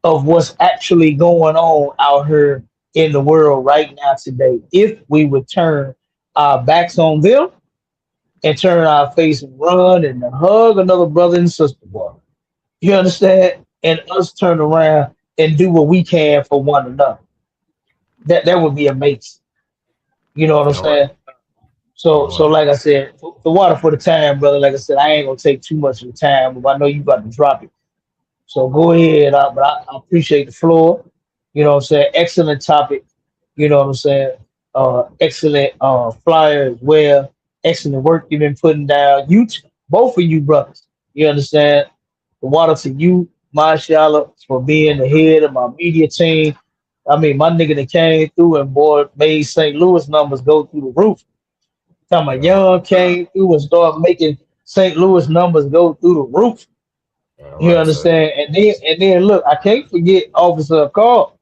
of what's actually going on out here in the world right now today if we would turn our backs on them and turn our face and run and hug another brother and sister, boy. You understand? And us turn around and do what we can for one another. That would be amazing. You know what I'm All right. saying? So like I said, the water for the time, brother. Like I said, I ain't gonna take too much of the time, but I know you about to drop it. So go ahead, but I appreciate the floor. You know what I'm saying? Excellent topic. You know what I'm saying? Excellent flyer as well. Excellent work you've been putting down. Both of you brothers. You understand? The water to you, mashallah, for being the head of my media team. I mean, my nigga that came through and boy made St. Louis numbers go through the roof. Young came through and started making St. Louis numbers go through the roof. All You right, sir. understand? And then look, I can't forget Officer Carl.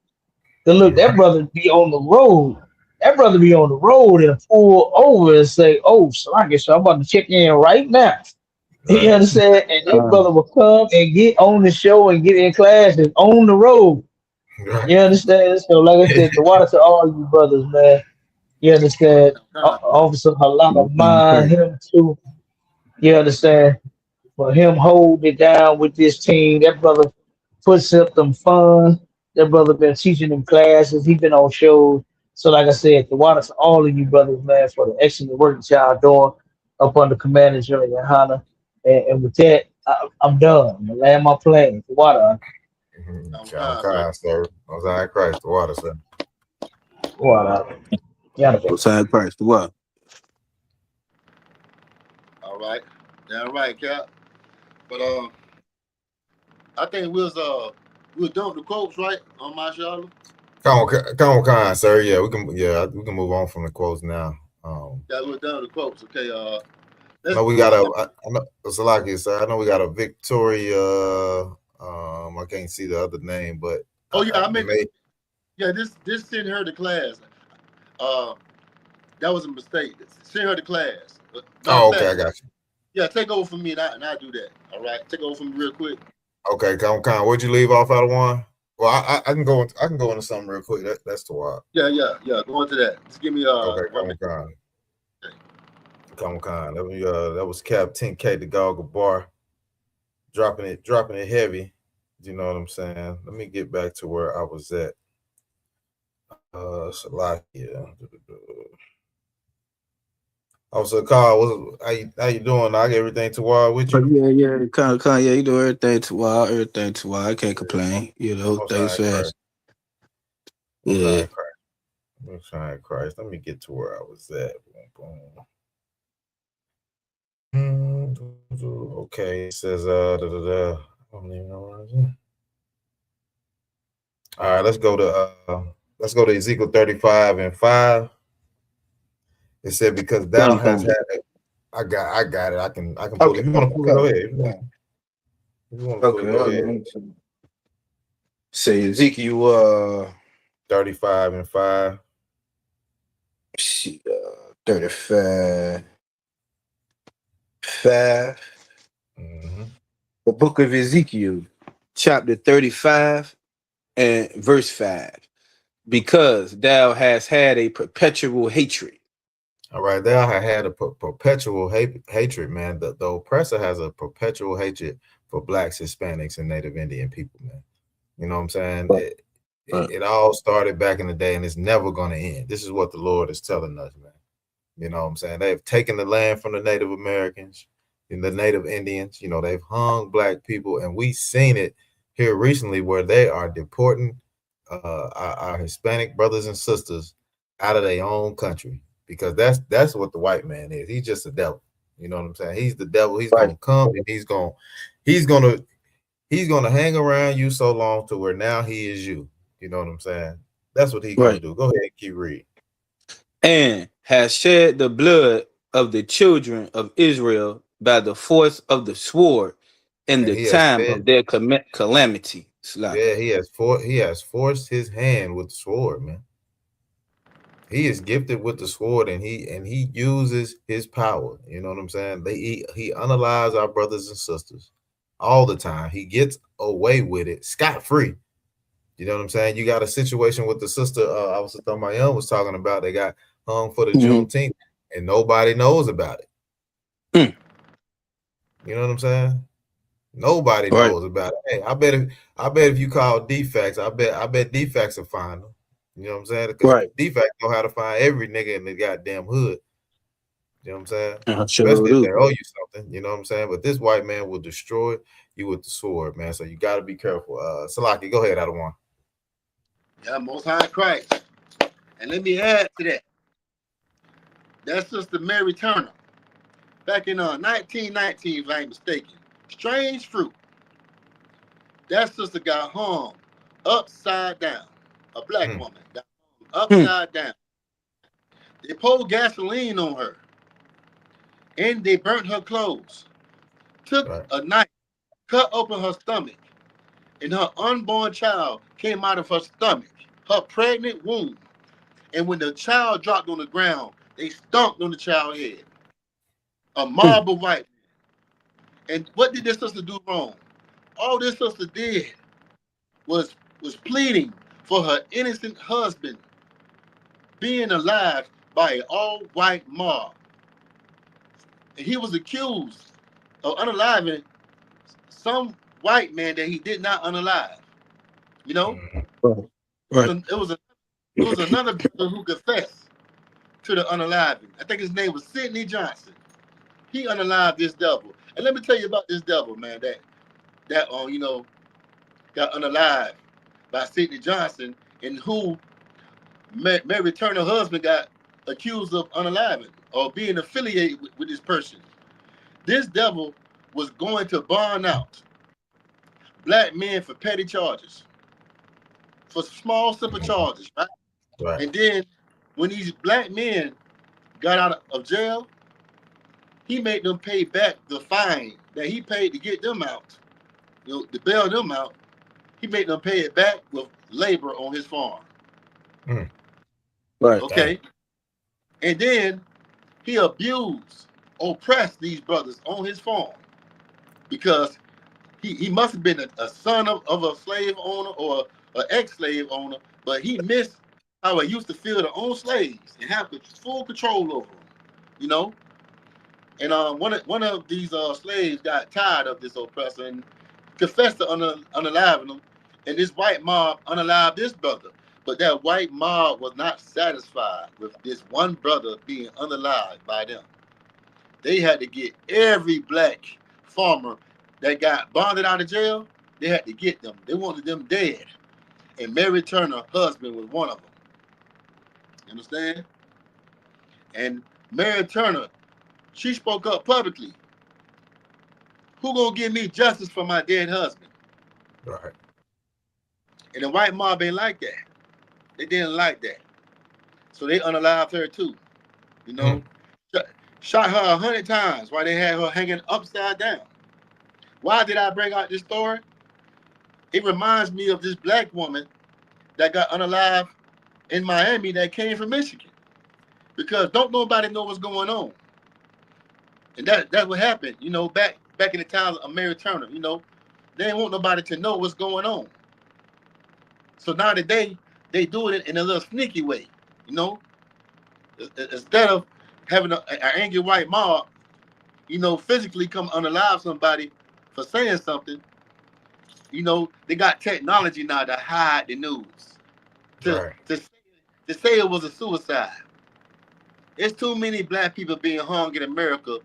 To look, that brother be on the road. That brother be on the road and pull over and say, "Oh, so I guess I'm about to check in right now." You Right. understand? And that brother will come and get on the show and get in class and on the road. Right. You understand? So, like I said, the water to all you brothers, man. You understand? Officer Halama, mind him too. You understand? For him holding it down with this team, that brother puts up them funds. That brother been teaching them classes. He been on shows. So, like I said, the water to all of you brothers, man, for the excellent work that y'all doing up under Commander General Yohana. And with that, I'm done. I'm gonna land my plane. The water. Kind, sir. Mosiah Christ, the water, sir. Water. Yeah. Outside Christ, what? All right. Damn right, Cap. But I think we was done with the quotes, right? On my show. Come on, Khan, sir. Yeah, we can move on from the quotes now. Yeah, we were done with the quotes. Okay. No, we got I know Salaki, sir. I know we got a Victoria. I can't see the other name, but this sent her to class. That was a mistake. Send her to class. Okay, I got you. Yeah, take over from me and I'll do that. All right, take over from me real quick. Okay, Khan, where'd you leave off out of one? Well, I can go into something real quick. That's the why. Yeah. Go into that. Just give me okay, Khan. Come on, that was Cap 10K to Goggle Bar. Dropping it heavy. You know what I'm saying? Let me get back to where I was at. Salakia. So Carl, how you doing? I get everything to wild with you. Yeah, kind of, you do everything to wild. I can't complain. You know, thanks for asking. Yeah. Most High Christ. Let me get to where I was at. Boom, boom. Okay, it says I don't even know where I was at. All right, let's go to Ezekiel 35 and 5. It said, because thou hast 35. had it. I got it. I can pull it. Okay. If you want to pull it, go ahead. If you want to pull Okay. it, go ahead. Say Ezekiel 35 and 5. 35 5. Mm-hmm. The book of Ezekiel, chapter 35 and verse 5. Because thou hast had a perpetual hatred. All right, thou had a perpetual hatred, man. The oppressor has a perpetual hatred for blacks, Hispanics, and Native Indian people, man. You know what I'm saying? It all started back in the day, and it's never going to end. This is what the Lord is telling us, man. You know what I'm saying? They've taken the land from the Native Americans and the Native Indians. You know, they've hung black people, and we've seen it here recently where they are deporting our Hispanic brothers and sisters out of their own country, because that's what the white man is. He's just a devil. You know what I'm saying? He's the devil. He's Right. gonna come and he's gonna hang around you so long to where now he is you. You know what I'm saying? That's what he's gonna Right. do. Go ahead and keep reading. And has shed the blood of the children of Israel by the force of the sword in And the he has time fed. of their calamity. Yeah, he has forced his hand with the sword, man. He is gifted with the sword, and he uses his power. You know what I'm saying? He unalives our brothers and sisters all the time. He gets away with it scot-free. You know what I'm saying? You got a situation with the sister THAMAYAM was talking about. They got hung for the Mhm. Juneteenth, and nobody knows about it. Mm. You know what I'm saying? Nobody Right. knows about it. Hey, I bet if you call defects, I bet defects will find them. You know what I'm saying? Because Right. defects know how to find every nigga in the goddamn hood. You know what I'm saying? I sure Especially if they do. owe you something. You know what I'm saying? But this white man will destroy you with the sword, man. So you got to be careful. Salaki, go ahead, Adawan. Yeah, Most High Christ. And let me add to that. That's Sister Mary Turner. Back in 1919, if I ain't mistaken. Strange fruit. That sister got hung upside down. A black Mm, woman got hung Mm. upside down. They poured gasoline on her and they burnt her clothes. Took right. a knife, cut open her stomach, and her unborn child came out of her stomach, her pregnant womb. And when the child dropped on the ground, they stomped on the child's head. A Mm. mob of white men. And what did this sister do wrong? All this sister did was was pleading for her innocent husband being alive by an all-white mob. And he was accused of unaliving some white man that he did not unalive. You know, Mm, Right. Right. it was another brother who confessed to the unaliving. I think his name was Sidney Johnson. He unalived this devil. And let me tell you about this devil, man. That got unalived by Sidney Johnson, and who Mary Turner husband got accused of unaliving or being affiliated with this person. This devil was going to bond out black men for petty charges, for small, simple mm, charges, right? right. And then when these black men got out of jail, he made them pay back the fine that he paid to get them out, to bail them out. He made them pay it back with labor on his farm. Mm, Right. dang. Okay? And then he abused, oppressed these brothers on his farm because he must have been a son of a slave owner or an ex-slave owner, but he missed how it used to feel to own slaves and have full control over them, you know. And one of these slaves got tired of this oppressor and confessed to unaliving him, and this white mob unalived this brother. But that white mob was not satisfied with this one brother being unalived by them. They had to get every black farmer that got bonded out of jail. They had to get them. They wanted them dead. And Mary Turner's husband was one of them. You understand? And Mary Turner, she spoke up publicly. Who gonna give me justice for my dead husband? Right. And the white mob ain't like that. They didn't like that. So they unalived her too. You know, shot her 100 times while they had her hanging upside down. Why did I bring out this story? It reminds me of this black woman that got unalived in Miami that came from Michigan. Because don't nobody know what's going on. And that's what happened, you know, back in the time of Mary Turner, you know. They didn't want nobody to know what's going on. So now today, they do it in a little sneaky way, you know. Instead of having an angry white mob, you know, physically come unalive somebody for saying something, you know, they got technology now to hide the news. To say it was a suicide. It's too many black people being hung in America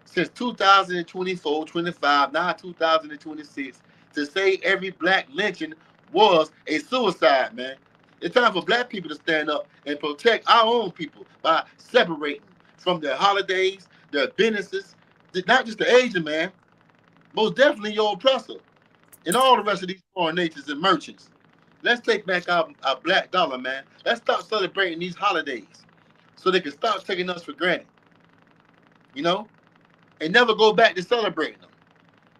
since 2024, 25, now 2026, to say every black lynching was a suicide, man. It's time for black people to stand up and protect our own people by separating from their holidays, their businesses, not just the Asian man, most definitely your oppressor, and all the rest of these foreign nations and merchants. Let's take back our black dollar, man. Let's stop celebrating these holidays so they can stop taking us for granted, you know, and never go back to celebrating them.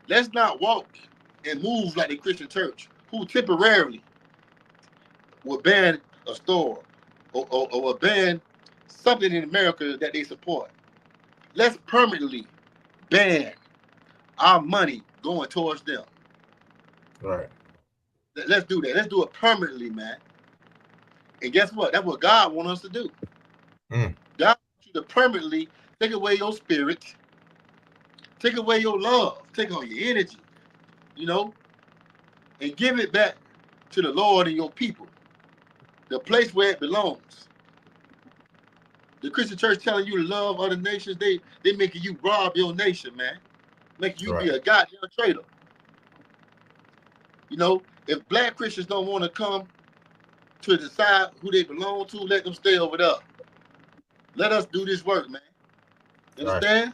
Let's not walk and move like the Christian church, who temporarily will ban a store or will ban something in America that they support. Let's permanently ban our money going towards them. Right. Let's do that. Let's do it permanently, man. And guess what? That's what God wants us to do. God wants you to permanently take away your spirit, take away your love, take all your energy, you know, and give it back to the Lord and your people, the place where it belongs. The Christian church telling you to love other nations, they making you rob your nation, man. Making you be a goddamn traitor. You know, if black Christians don't want to come to decide who they belong to, let them stay over there. Let us do this work, man. You understand?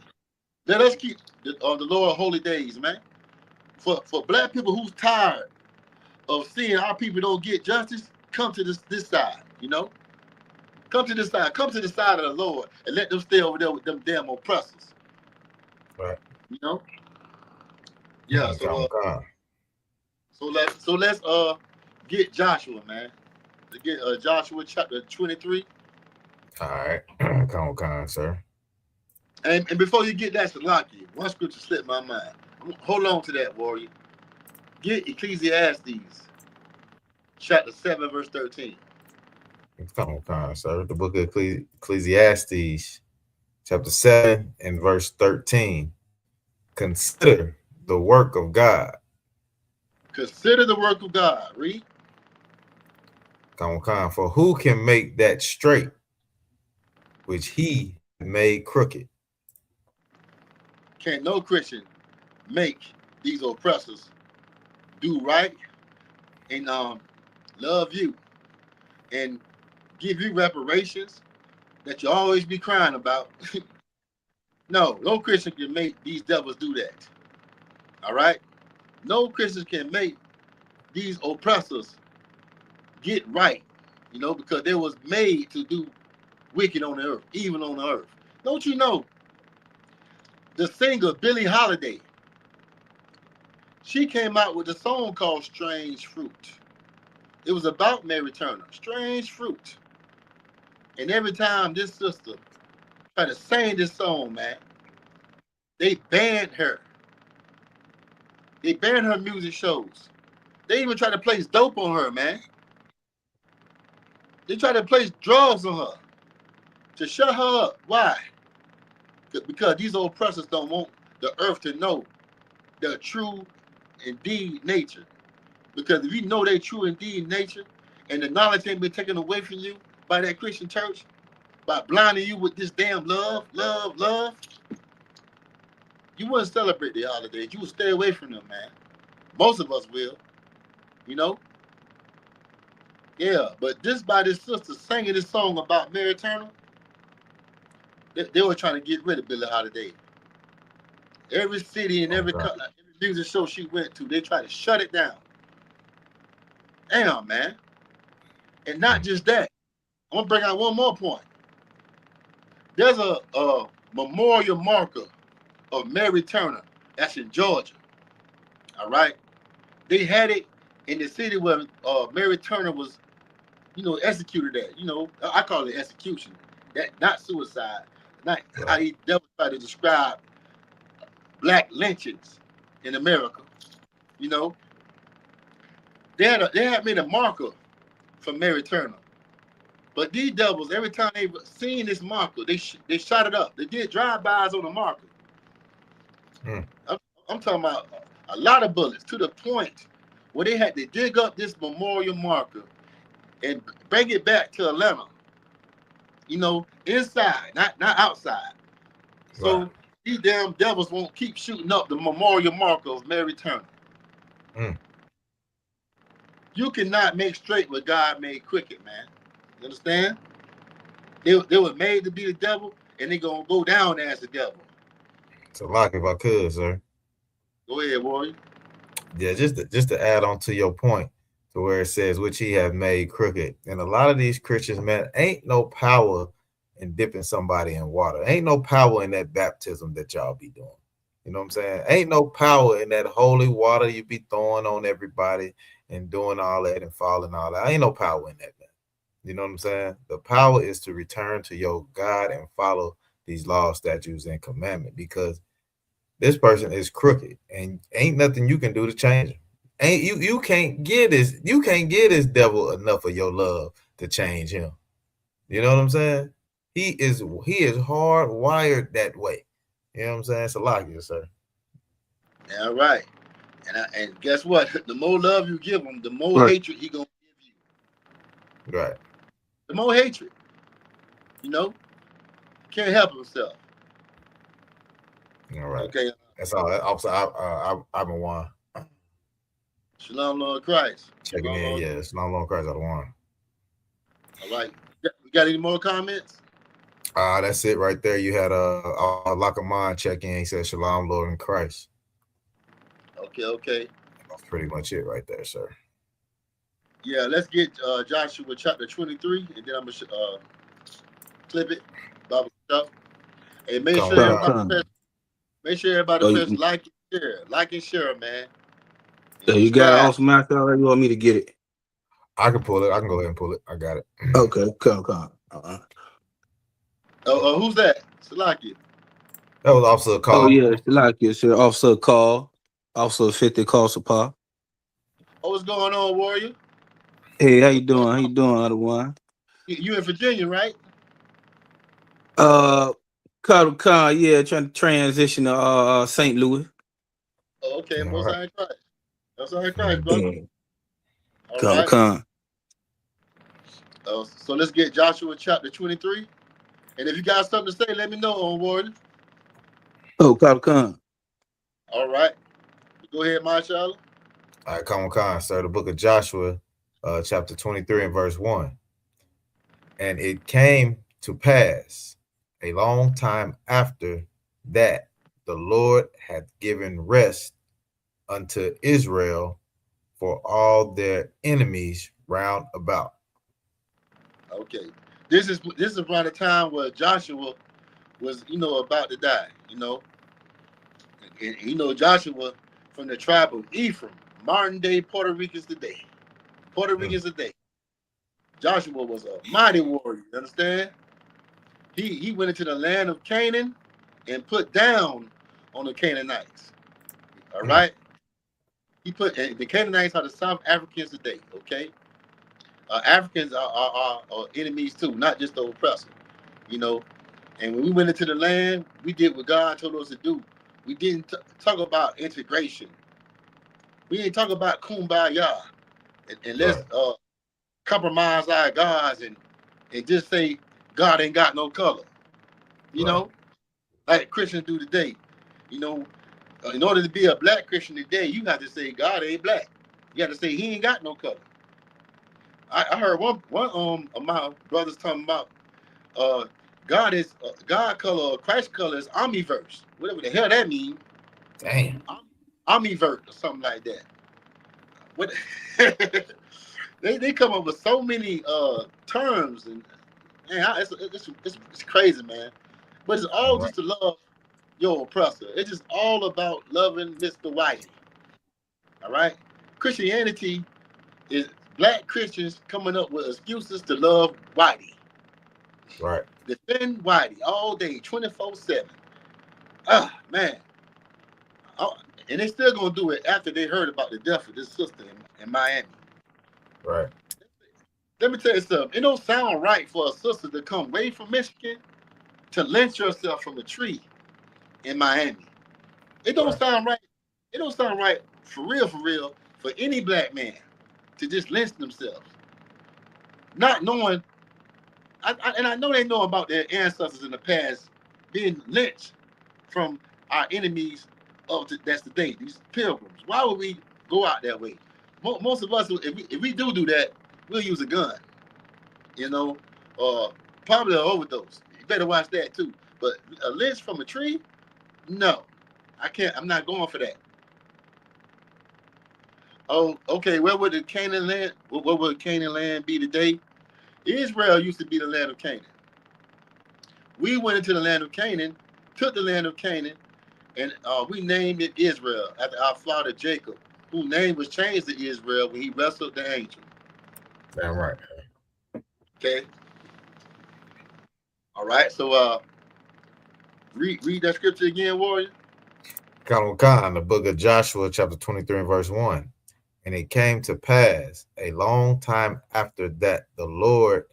Let us keep the Lord holy days, man. For black people who's tired of seeing our people don't get justice, come to this side, you know? Come to this side. Come to the side of the Lord and let them stay over there with them damn oppressors. Right. You know? Yeah, so let's get Joshua, man. To get Joshua chapter 23. All right. Come on, sir. And before you get that, Salaki, one scripture slipped my mind. Hold on to that, warrior. Get Ecclesiastes chapter 7, verse 13. Come on, sir. The book of Ecclesiastes, chapter 7 and verse 13. Consider the work of God. Consider the work of God. Read. Come on, for who can make that straight which he made crooked? Can't no Christian make these oppressors do right and love you and give you reparations that you always be crying about. No Christian can make these devils do that. All right? No Christian can make these oppressors get right, you know, because they was made to do wicked on the earth, even on the earth. Don't you know the singer Billie Holiday, she came out with a song called Strange Fruit. It was about Mary Turner, Strange Fruit. And every time this sister tried to sing this song, man, they banned her. They banned her music shows. They even tried to place dope on her, man. They tried to place drugs on her to shut her up. Why? Because these oppressors don't want the earth to know their true indeed nature. Because if you know their true indeed nature and the knowledge ain't been taken away from you by that Christian church, by blinding you with this damn love, you wouldn't celebrate the holidays. You would stay away from them, man. Most of us will, you know. Yeah, but this by this sister singing this song about Mary Turner, they were trying to get rid of Billie Holiday. Every city and every Okay. every music show she went to, they tried to shut it down. Damn, man. And not just that. I'm gonna bring out one more point. There's a memorial marker of Mary Turner. That's in Georgia. All right. They had it in the city where Mary Turner was, executed at. I call it execution. That not suicide. Not how he devil tried to describe black lynchings in America. You know, they had made a marker for Mary Turner. But these devils, every time they've seen this marker, they shot it up. They did drive-bys on the marker. Mm. I'm talking about a lot of bullets to the point where they had to dig up this memorial marker and bring it back to Atlanta. Inside, not outside. So Right. these damn devils won't keep shooting up the memorial marker of Mary Turner. Mm. You cannot make straight what God made crooked, man. You understand? They were made to be the devil, and they gonna go down as the devil. So, like, if I could, sir. Go ahead, warrior. Yeah, just to add on to your point, to where it says which he have made crooked, and a lot of these Christians, man, ain't no power in dipping somebody in water. Ain't no power in that baptism that y'all be doing. You know what I'm saying? Ain't no power in that holy water you be throwing on everybody and doing all that and falling all that. Ain't no power in that, man. You know what I'm saying? The power is to return to your God and follow these laws, statutes, and commandments, because this person is crooked and ain't nothing you can do to change him. Ain't you can't get this devil enough of your love to change him. You know what I'm saying? He is hardwired that way. You know what I'm saying? It's a lot, yes, sir. Yeah, right. And guess what? The more love you give him, the more Right. hatred he gonna give you. Right. The more hatred. Can't help himself. All right. Okay. That's all. I've been one. Shalom, Lord Christ. Checking in. Yeah, it's not long Christ. I don't want. All right. We got any more comments? That's it right there. You had a lock of mind check in. He said, "Shalom, Lord in Christ." Okay. That's pretty much it right there, sir. Yeah, let's get Joshua chapter 23, and then I'm gonna clip it. Bible stuff. And make sure everybody press like and share, man. So you got it off mic already? You want me to get it? I can pull it. I can go ahead and pull it. I got it. Okay, come. Who's that? Salaki. That was Officer Call. Oh yeah, like it's Officer Call, Officer 50 Call Supply. Oh, what's going on, warrior? Hey, how you doing? How you doing, other one? You in Virginia, right? Cottle Con, yeah, trying to transition to St. Louis. Oh, okay, most right. high Christ. That's all right, Christ, brother. All Cottle right. Con. So let's get Joshua chapter 23. And if you got something to say, let me know, on warrior. Oh, Cottle Con. All right. Go ahead, Mashallah. All right, come on, sir. The book of Joshua, chapter 23 and verse 1. And it came to pass a long time after that the Lord had given rest unto Israel for all their enemies round about. Okay. This is around the time where Joshua was, about to die, And Joshua from the tribe of Ephraim, modern day Puerto Ricans today. Joshua was a mighty warrior, you understand? He went into the land of Canaan and put down on the Canaanites. All right? The Canaanites are the South Africans today, okay? Africans are enemies too, not just the oppressor, And when we went into the land, we did what God told us to do. We didn't talk about integration. We didn't talk about kumbaya and let's compromise our gods and just say God ain't got no color. Like Christians do today. In order to be a black Christian today, you have to say God ain't black. You have to say he ain't got no color. I heard one of my brothers talking about God color, Christ color is omniverse, whatever the hell that means. Damn. Omnivert or something like that. What they come up with so many terms, and man, it's crazy, man. But it's all All right. just to love your oppressor. It's just all about loving Mr. Whitey. All right. Christianity is black Christians coming up with excuses to love Whitey. Right. Defend Whitey all day, 24/7. Ah, man. Oh, and they still gonna do it after they heard about the death of this sister in Miami. Right. Let me tell you something. It don't sound right for a sister to come way from Michigan to lynch herself from a tree in Miami. It don't Right. sound right. It don't sound right for real, for any black man to just lynch themselves, not knowing. And I know they know about their ancestors in the past being lynched from our enemies that's today, these pilgrims. Why would we go out that way? Most of us, if we do that, we'll use a gun, you know, or probably an overdose. You better watch that too. But a lynch from a tree, no, I can't. I'm not going for that. Oh, okay. Where would the Canaan land? What would Canaan land be today? Israel used to be the land of Canaan. We went into the land of Canaan, took the land of Canaan, and we named it Israel after our father Jacob, whose name was changed to Israel when he wrestled the angel. Damn right. Okay. All right. So read that scripture again, warrior. Khan, the book of Joshua, chapter 23 and verse 1. And it came to pass a long time after that the Lord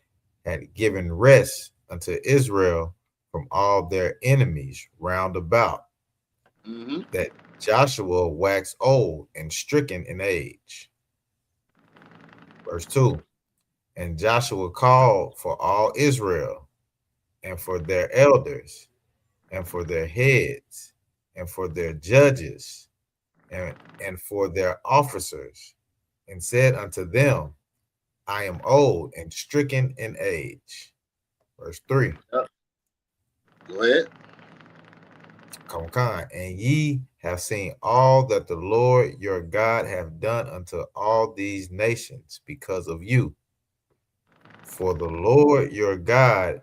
had given rest unto Israel from all their enemies round about, that Joshua waxed old and stricken in age. Verse 2. And Joshua called for all Israel, and for their elders, and for their heads, and for their judges, and for their officers, and said unto them, I am old and stricken in age. Verse 3. Go ahead. Come, and ye have seen all that the Lord your God hath done unto all these nations because of you. For the Lord your God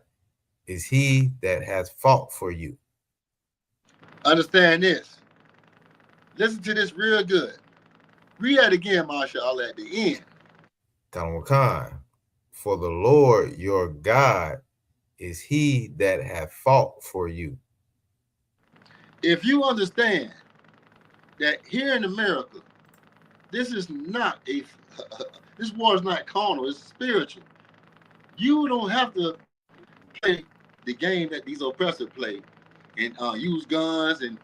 is he that hath fought for you. Understand this. Listen to this real good. Read that again, Marsha, all at the end. Khan, for the Lord your God is he that hath fought for you. If you understand that here in America, this is not this war is not carnal, it's spiritual. You don't have to play the game that these oppressors play and use guns and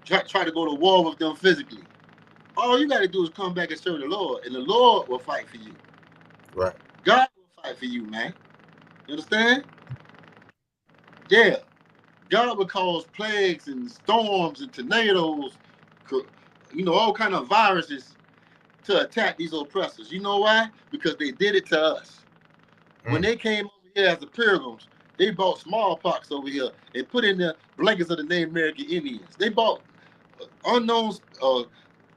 try to go to war with them physically. All you got to do is come back and serve the Lord, and the Lord will fight for you. Right. God will fight for you, man. You understand? Yeah. God will cause plagues and storms and tornadoes, all kind of viruses to attack these oppressors. You know why? Because they did it to us. When they came over here as the pilgrims, they brought smallpox over here and put in the blankets of the Native American Indians. They brought unknown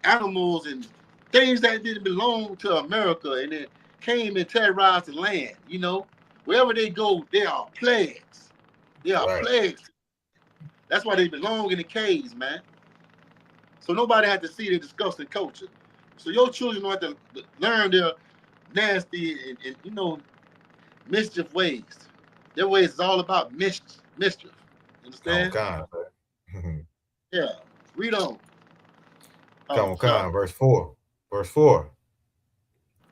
animals and things that didn't belong to America, and then came and terrorized the land. Wherever they go, there are plagues. There are plagues. That's why they belong in the caves, man. So nobody had to see their disgusting culture. So your children don't have to learn their nasty and mischief ways. Their ways is all about mischief. Understand? Yeah. Read on. Verse 4. Verse 4.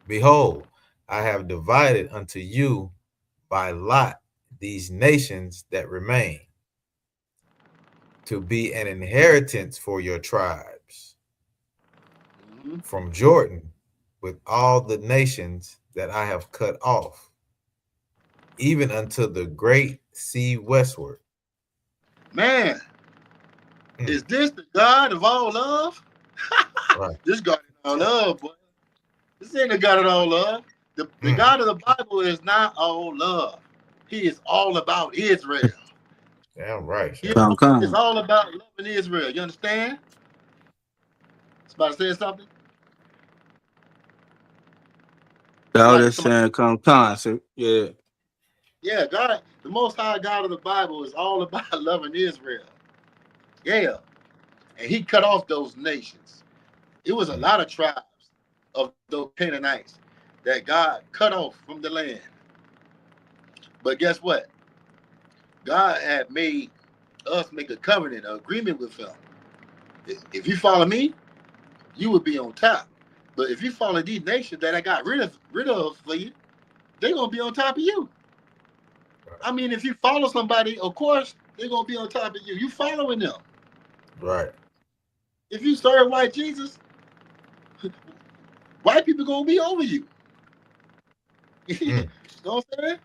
Behold, I have divided unto you by lot these nations that remain, to be an inheritance for your tribes, from Jordan with all the nations that I have cut off, even unto the great sea westward. Man, is this the God of all love? Right. This God of all love, boy. This ain't the God of all love. The God of the Bible is not all love. He is all about Israel. Damn right, He sir. is all about loving Israel. You understand? Somebody saying something? Concert. Yeah. Yeah, God, the Most High God of the Bible is all about loving Israel. Yeah, and He cut off those nations. It was a lot of tribes of those Canaanites that God cut off from the land. But guess what? God had made us make a covenant, an agreement with Him. If you follow me, you would be on top. But if you follow these nations that I got rid of for you, they're gonna be on top of you. I mean, if you follow somebody, of course they're gonna be on top of you. You following them. Right. If you serve white Jesus, white people gonna be over you. You know what I'm saying?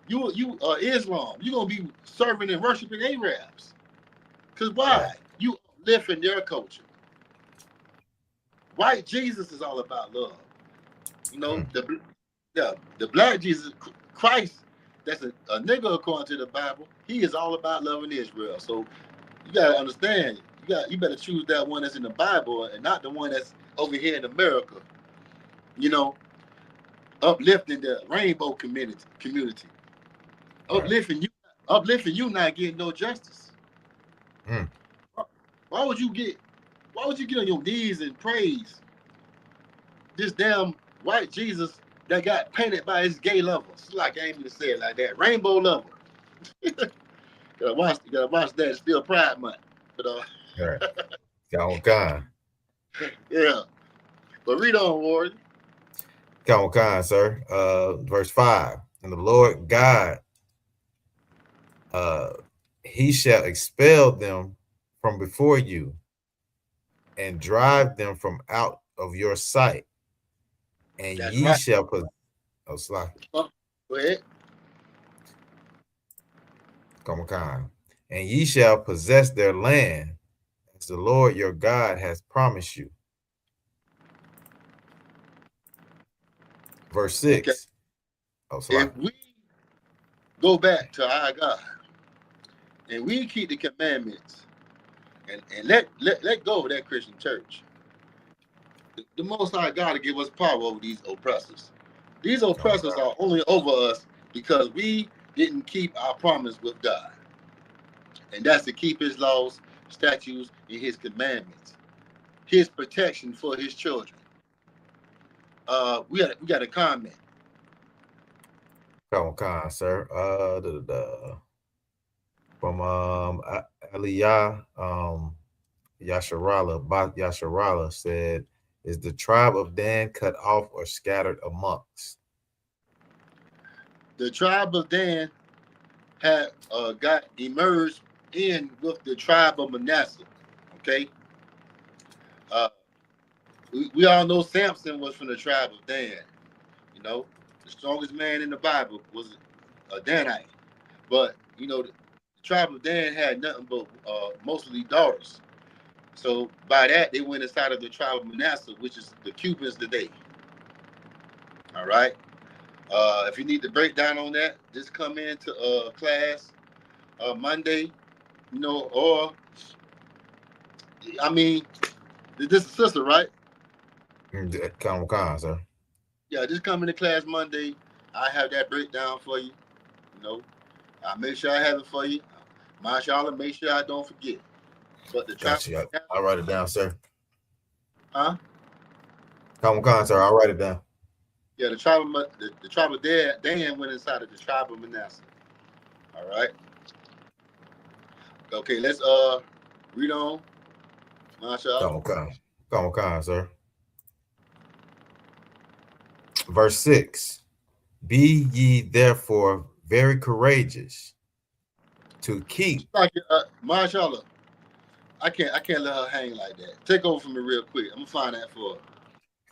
You Islam, you gonna be serving and worshiping Arabs. Cause why? Right. You live in their culture. White Jesus is all about love. You know, the black Jesus Christ, that's a nigga according to the Bible. He is all about loving Israel. So you gotta understand. You better choose that one that's in the Bible and not the one that's over here in America. You know, uplifting the rainbow community, uplifting you not getting no justice. Why would you get on your knees and praise this damn white Jesus that got painted by his gay lover? It's like I ain't even say it like that. Rainbow lover. gotta watch that. It's still Pride Month. But Right. Con. yeah. But read on, Warrior. Con, sir. Verse 5. And the Lord God, He shall expel them from before you and drive them from out of your sight. And That's ye right. shall put Go ahead. Con. And ye shall possess their land as the Lord your God has promised you. Verse 6. Okay. If we go back to our God and we keep the commandments and let go of that Christian church, the Most High God to give us power over these oppressors. These oppressors are only over us because we didn't keep our promise with God. And that's to keep His laws, statutes, and His commandments. His protection for His children. We got a comment. Con, sir. From Aliyah, Yasharala said, "Is the tribe of Dan cut off or scattered amongst?" The tribe of Dan had got emerged in with the tribe of Manasseh. Okay, we all know Samson was from the tribe of Dan. You know, the strongest man in the Bible was a Danite. But you know, the tribe of Dan had nothing but mostly daughters. So by that, they went inside of the tribe of Manasseh, which is the Cubans today. All right. If you need the breakdown on that, just come into class Monday. You know, or I mean, this is sister, right? Con, sir. Yeah, just come into class Monday. I have that breakdown for you. You know, I make sure I have it for you. Mashallah, make sure I don't forget. But the tribe, Gotcha. I'll write it down, sir. huh? Con, sir. I'll write it down. Yeah, the tribe of Dan went inside of the tribe of Manasseh. All right. Okay, let's read on. Mashallah. Con, sir. Verse 6. Be ye therefore very courageous to keep. Mashallah. I can't let her hang like that. Take over for me real quick. I'm gonna find that for her.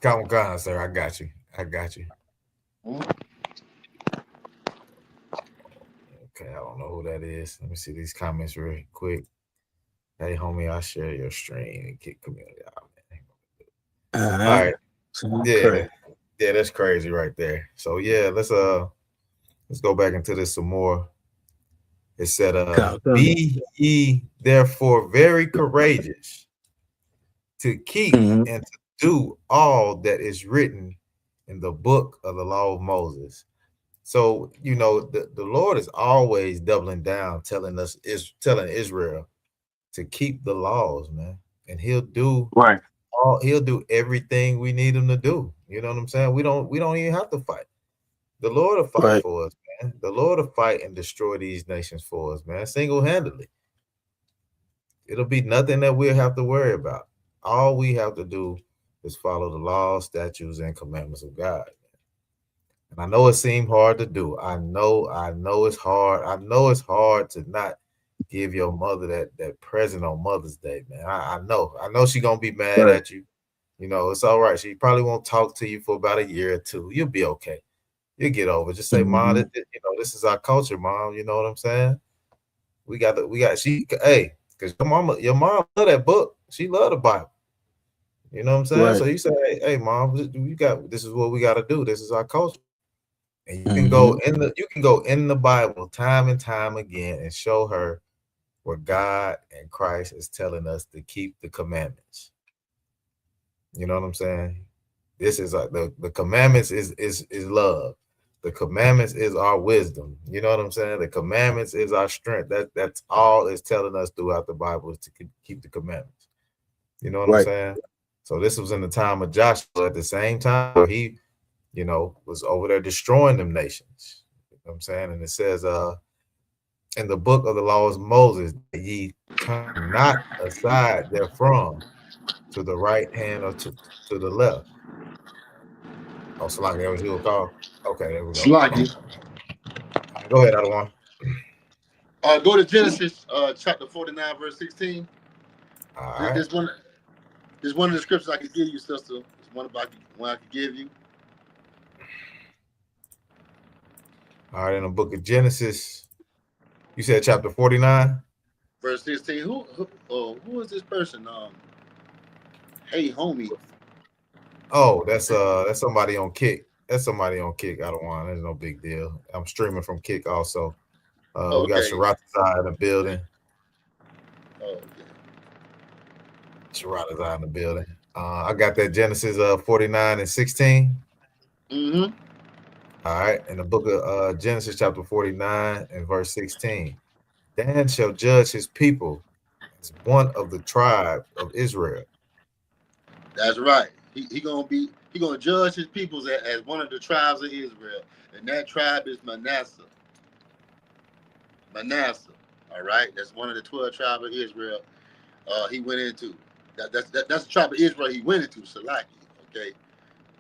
Con, sir. I got you. Mm-hmm. Okay, I don't know who that is. Let me see these comments real quick. Hey, homie, I'll share your stream and kick community out, man. All right. Yeah. Yeah, that's crazy right there. So yeah, let's go back into this some more. It said, Come. be ye therefore very courageous to keep Mhm. and to do all that is written in the book of the law of Moses. So, the Lord is always doubling down, telling Israel to keep the laws, man. And Right. he'll do everything we need him to do. You know what I'm saying? We don't even have to fight. The Lord will fight Right. for us, man. The Lord will fight and destroy these nations for us, man, single-handedly. It'll be nothing that we'll have to worry about. All we have to do is follow the laws, statutes, and commandments of God. And I know it seemed hard to do. I know it's hard. I know it's hard to not give your mother that present on Mother's Day, man. I know she's gonna be mad Right. at you. It's all right. She probably won't talk to you for about a year or two. You'll be okay. You'll get over it. Just say, Mom, Hmm. this is our culture, Mom. You know what I'm saying? Hey, because your mom love that book. She love the Bible. You know what I'm saying? So Right. you say, hey, Mom, this is what we got to do. This is our culture. And Hmm. you can go in the Bible time and time again and show her where God and Christ is telling us to keep the commandments. You know what I'm saying? This is the commandments is love. The commandments is our wisdom. You know what I'm saying? The commandments is our strength. That's all it's telling us throughout the Bible is to keep the commandments. You know what I'm Right. saying? So this was in the time of Joshua at the same time where he, was over there destroying them nations. You know what I'm saying? And it says, in the book of the laws of Moses, that ye turn not aside therefrom to the right hand or to the left. Oh, Salaki, that was you a call? Okay, there we go. Sluggy. All right, go ahead, other one. Go to Genesis chapter 49, verse 16. All This, right. this one this one of the scriptures I could give you, sister. It's one I could give you. All right, in the book of Genesis, you said chapter 49? Verse 16. Who is this person? Hey homie. Oh, that's somebody on Kick. That's somebody on Kick. I don't want. There's no big deal. I'm streaming from Kick also. We got Okay. Sharatazai in the building. Okay. Sharatazai in the building. I got that Genesis 49 and 16. Mm-hmm. All right, in the book of Genesis chapter 49 and verse 16. Dan shall judge his people as one of the tribes of Israel. That's right. He gonna judge his peoples as one of the tribes of Israel, and that tribe is Manasseh. Manasseh. All right, that's one of the 12 tribes of Israel. He went into that's the tribe of Israel he went into, Salaki. Okay,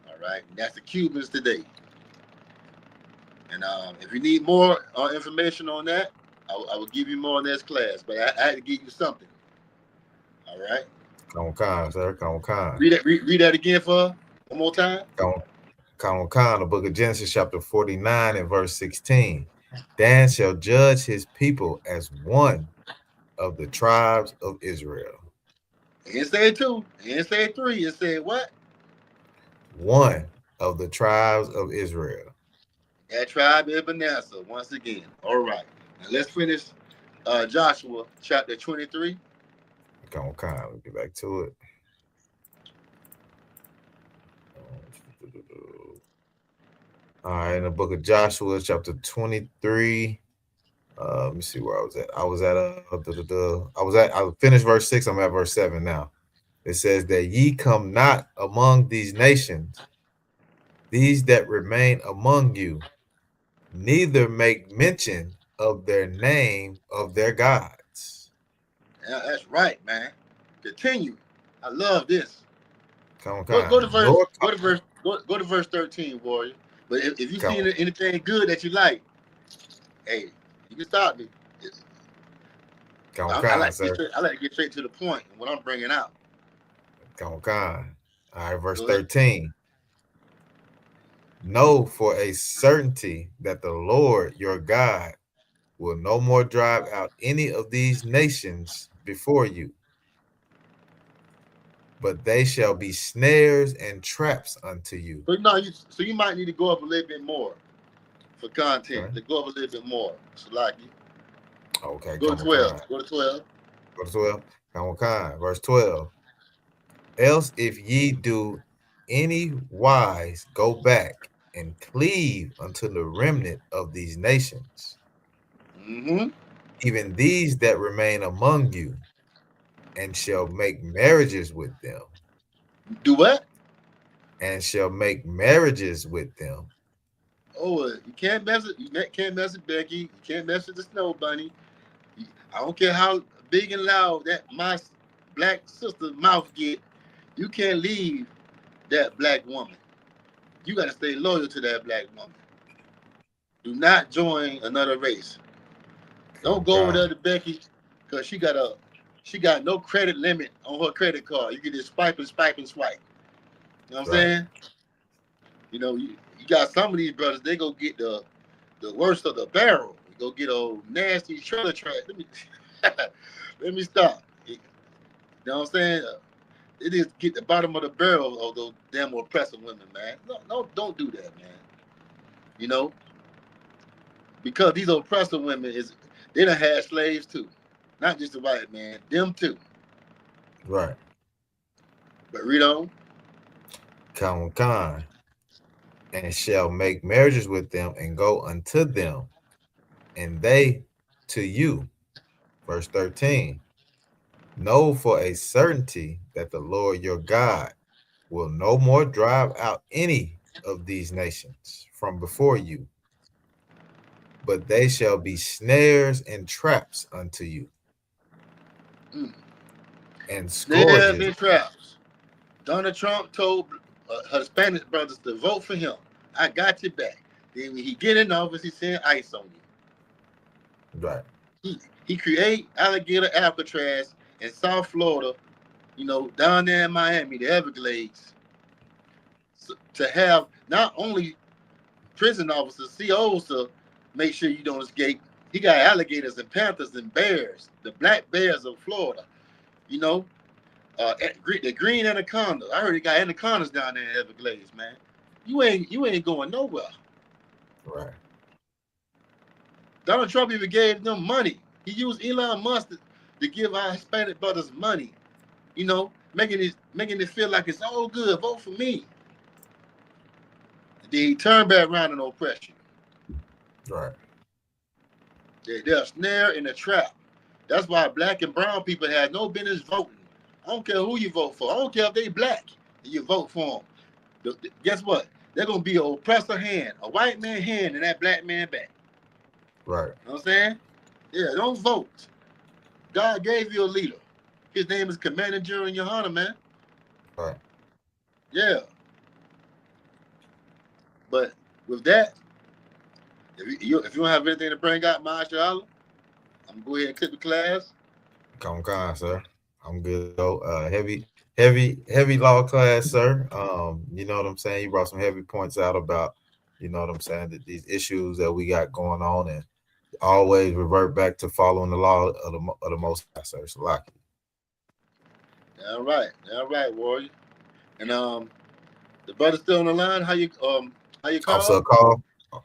all right, and that's the Cubans today. And if you need more information on that, I will give you more in this class. But I had to give you something. All right, Come on, Khan, sir. Come on, Khan. read that again for her one more time. Come on, Khan. The book of Genesis chapter 49 and verse 16. Dan shall judge his people as one of the tribes of Israel. It didn't say two. It didn't say three. It said what? One of the tribes of Israel. That tribe is Manasseh once again. All right. Now let's finish Joshua chapter 23. Come on, Khan. We'll get back to it. All right, in the book of Joshua, chapter 23. Let me see where I was at. I finished verse 6. I'm at verse 7 now. It says that ye come not among these nations, these that remain among you, neither make mention of their name of their gods. Yeah, that's right, man. Continue. I love this. Come on, Go to kind. Nor go to verse 13, warrior. But if you come see anything good that you like, hey, you can stop me. on, kind, sir. I like to get straight to the point in what I'm bringing out. Come on, kind. All right, verse Go ahead. 13. Know for a certainty that the Lord your God will no more drive out any of these nations before you. but they shall be snares and traps unto you. So no, you might need to go up a little bit more for content. Okay. To go up a little bit more. So like Okay, go to come on, 12. kind. Go to 12. Go to 12. Come on, kind. Verse 12. Else if ye do any wise go back and cleave unto the remnant of these nations, Mm-hmm. even these that remain among you, and shall make marriages with them, Do what? and shall make marriages with them. Oh, you can't mess it. Can't mess with Becky. You can't mess with the Snow Bunny. I don't care how big and loud that my black sister's mouth get. You can't leave that black woman. You got to stay loyal to that black woman. Do not join another race. Come Don't on, go over kind. there to Becky because she got no credit limit on her credit card. You can just swipe and swipe and swipe. You know what I'm Right. saying? You know, you got some of these brothers, they go get the worst of the barrel. You go get a nasty trailer track. Let me stop. You know what I'm saying? They just get the bottom of the barrel of those damn oppressive women, man. No, don't do that, man. You know, because these oppressive women they done had slaves too, not just the white man, them too. Right. But read on. Come on, kind. And shall make marriages with them and go unto them, and they to you. Verse 13. Know for a certainty that the Lord your God will no more drive out any of these nations from before you, but they shall be snares and traps unto you, Mm. and Snares scourges. and traps. Donald Trump told Hispanic brothers to vote for him. I got your back. Then when he get in office, he send ice on Right. you. He create alligator Alcatraz in South Florida, you know, down there in Miami, the Everglades, to have not only prison officers, COs to make sure you don't escape. He got alligators and panthers and bears, the black bears of Florida. You know, the green anaconda. I heard he got anacondas down there in Everglades, man. You ain't going nowhere. Right. Donald Trump even gave them money. He used Elon Musk to give our Hispanic brothers money. You know, making it feel like it's all good. Vote for me. Then he turned back around and oppress you. Right. They're a snare and a trap. That's why black and brown people had no business voting. I don't care who you vote for. I don't care if they black and you vote for them. Guess what? They're gonna be an oppressor hand, a white man hand in that black man back. Right. You know what I'm saying? Yeah, don't vote. God gave you a leader. His name is Commander General Yohana, man. Right. Yeah. But with that, if you don't have anything to bring out, Marshall Allah, I'm gonna go ahead and clip the class. Come on, sir. I'm good though. Heavy law class, sir. You know what I'm saying? You brought some heavy points out about, you know what I'm saying, that these issues that we got going on, and always revert back to following the law of the Most High, sir. So like, All right, warrior. And the brother still on the line. How you Officer call? Call.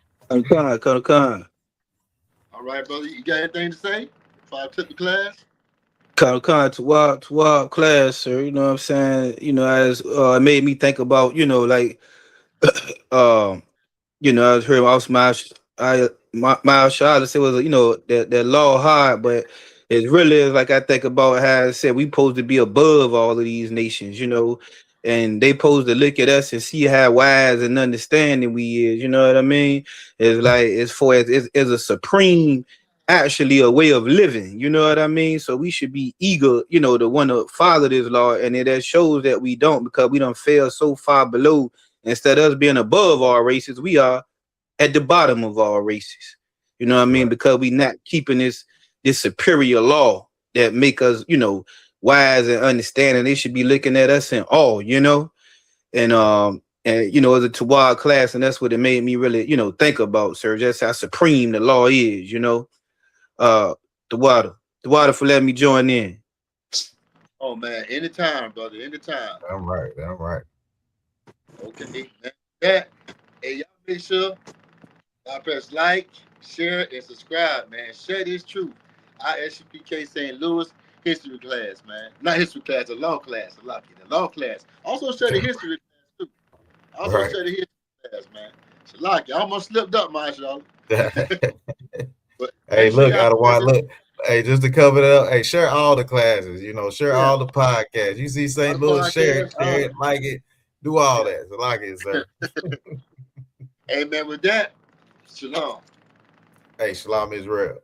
Con. All right, brother. You got anything to say before I took the class? To walk class, sir. You know what I'm saying? You know, as it made me think about, you know, like um you know, I was hearing Miles Charlotte say was, you know, that law hard, but it really is like I think about how I said we supposed to be above all of these nations, you know, and they supposed to look at us and see how wise and understanding we is, you know what I mean? It's like as far as it's a supreme actually a way of living, you know what I mean? So we should be eager, you know, to want to follow this law, and that shows that we don't, because we don't fail so far below. Instead of us being above all races, we are at the bottom of all races. You know what I mean? Right. Because we not keeping this superior law that make us, you know, wise and understanding. They should be looking at us in awe, you know? And you know, as a Tawad class, and that's what it made me really, you know, think about, sir. That's how supreme the law is, you know. Uh the water. The water for letting me join in. Oh man, anytime, brother, anytime. Damn right. Damn right. Okay, man. That, hey, y'all make sure y'all press like, share, and subscribe, man. Share this truth. ISUPK St. Louis history class, man. Not history class, a law class. A lot the law class. Also share the history class too. Also Right. share the history class, man. Shalaki, I almost slipped up, Marshall. But Hey, make sure look, y'all out of share why this. look. Hey, just to cover it up, hey, share all the classes, share Yeah, all the podcasts. You see all St. the Louis, share podcasts. it, share it, like it, do all Yeah. that. So like it, sir. Amen. With that, shalom. Hey, Shalom Israel.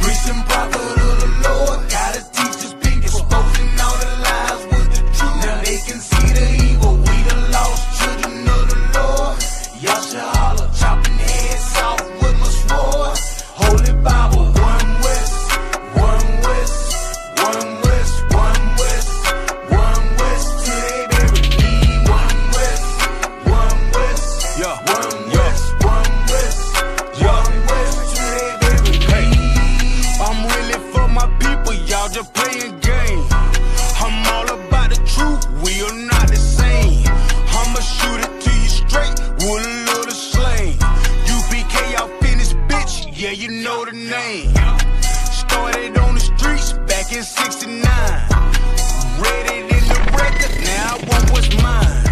Preaching prophet of the Lord, gotta teach us people, exposing all the lies with the truth. Now they can see the evil, we the lost children of the Lord. Y'all should holler, chopping heads off with my sword. Holy Bible, one west, one west, one west, one west, one west, till they bury me. One west, yeah, one west, one west, one west, till they bury me. I'm really for my people, y'all just playing game. I'm all about the truth, we are not the same. I'ma shoot it to you straight with a little slang. UPK, y'all finished, bitch, yeah, you know the name. Started on the streets back in '69. Read it in the record, now I want what's mine.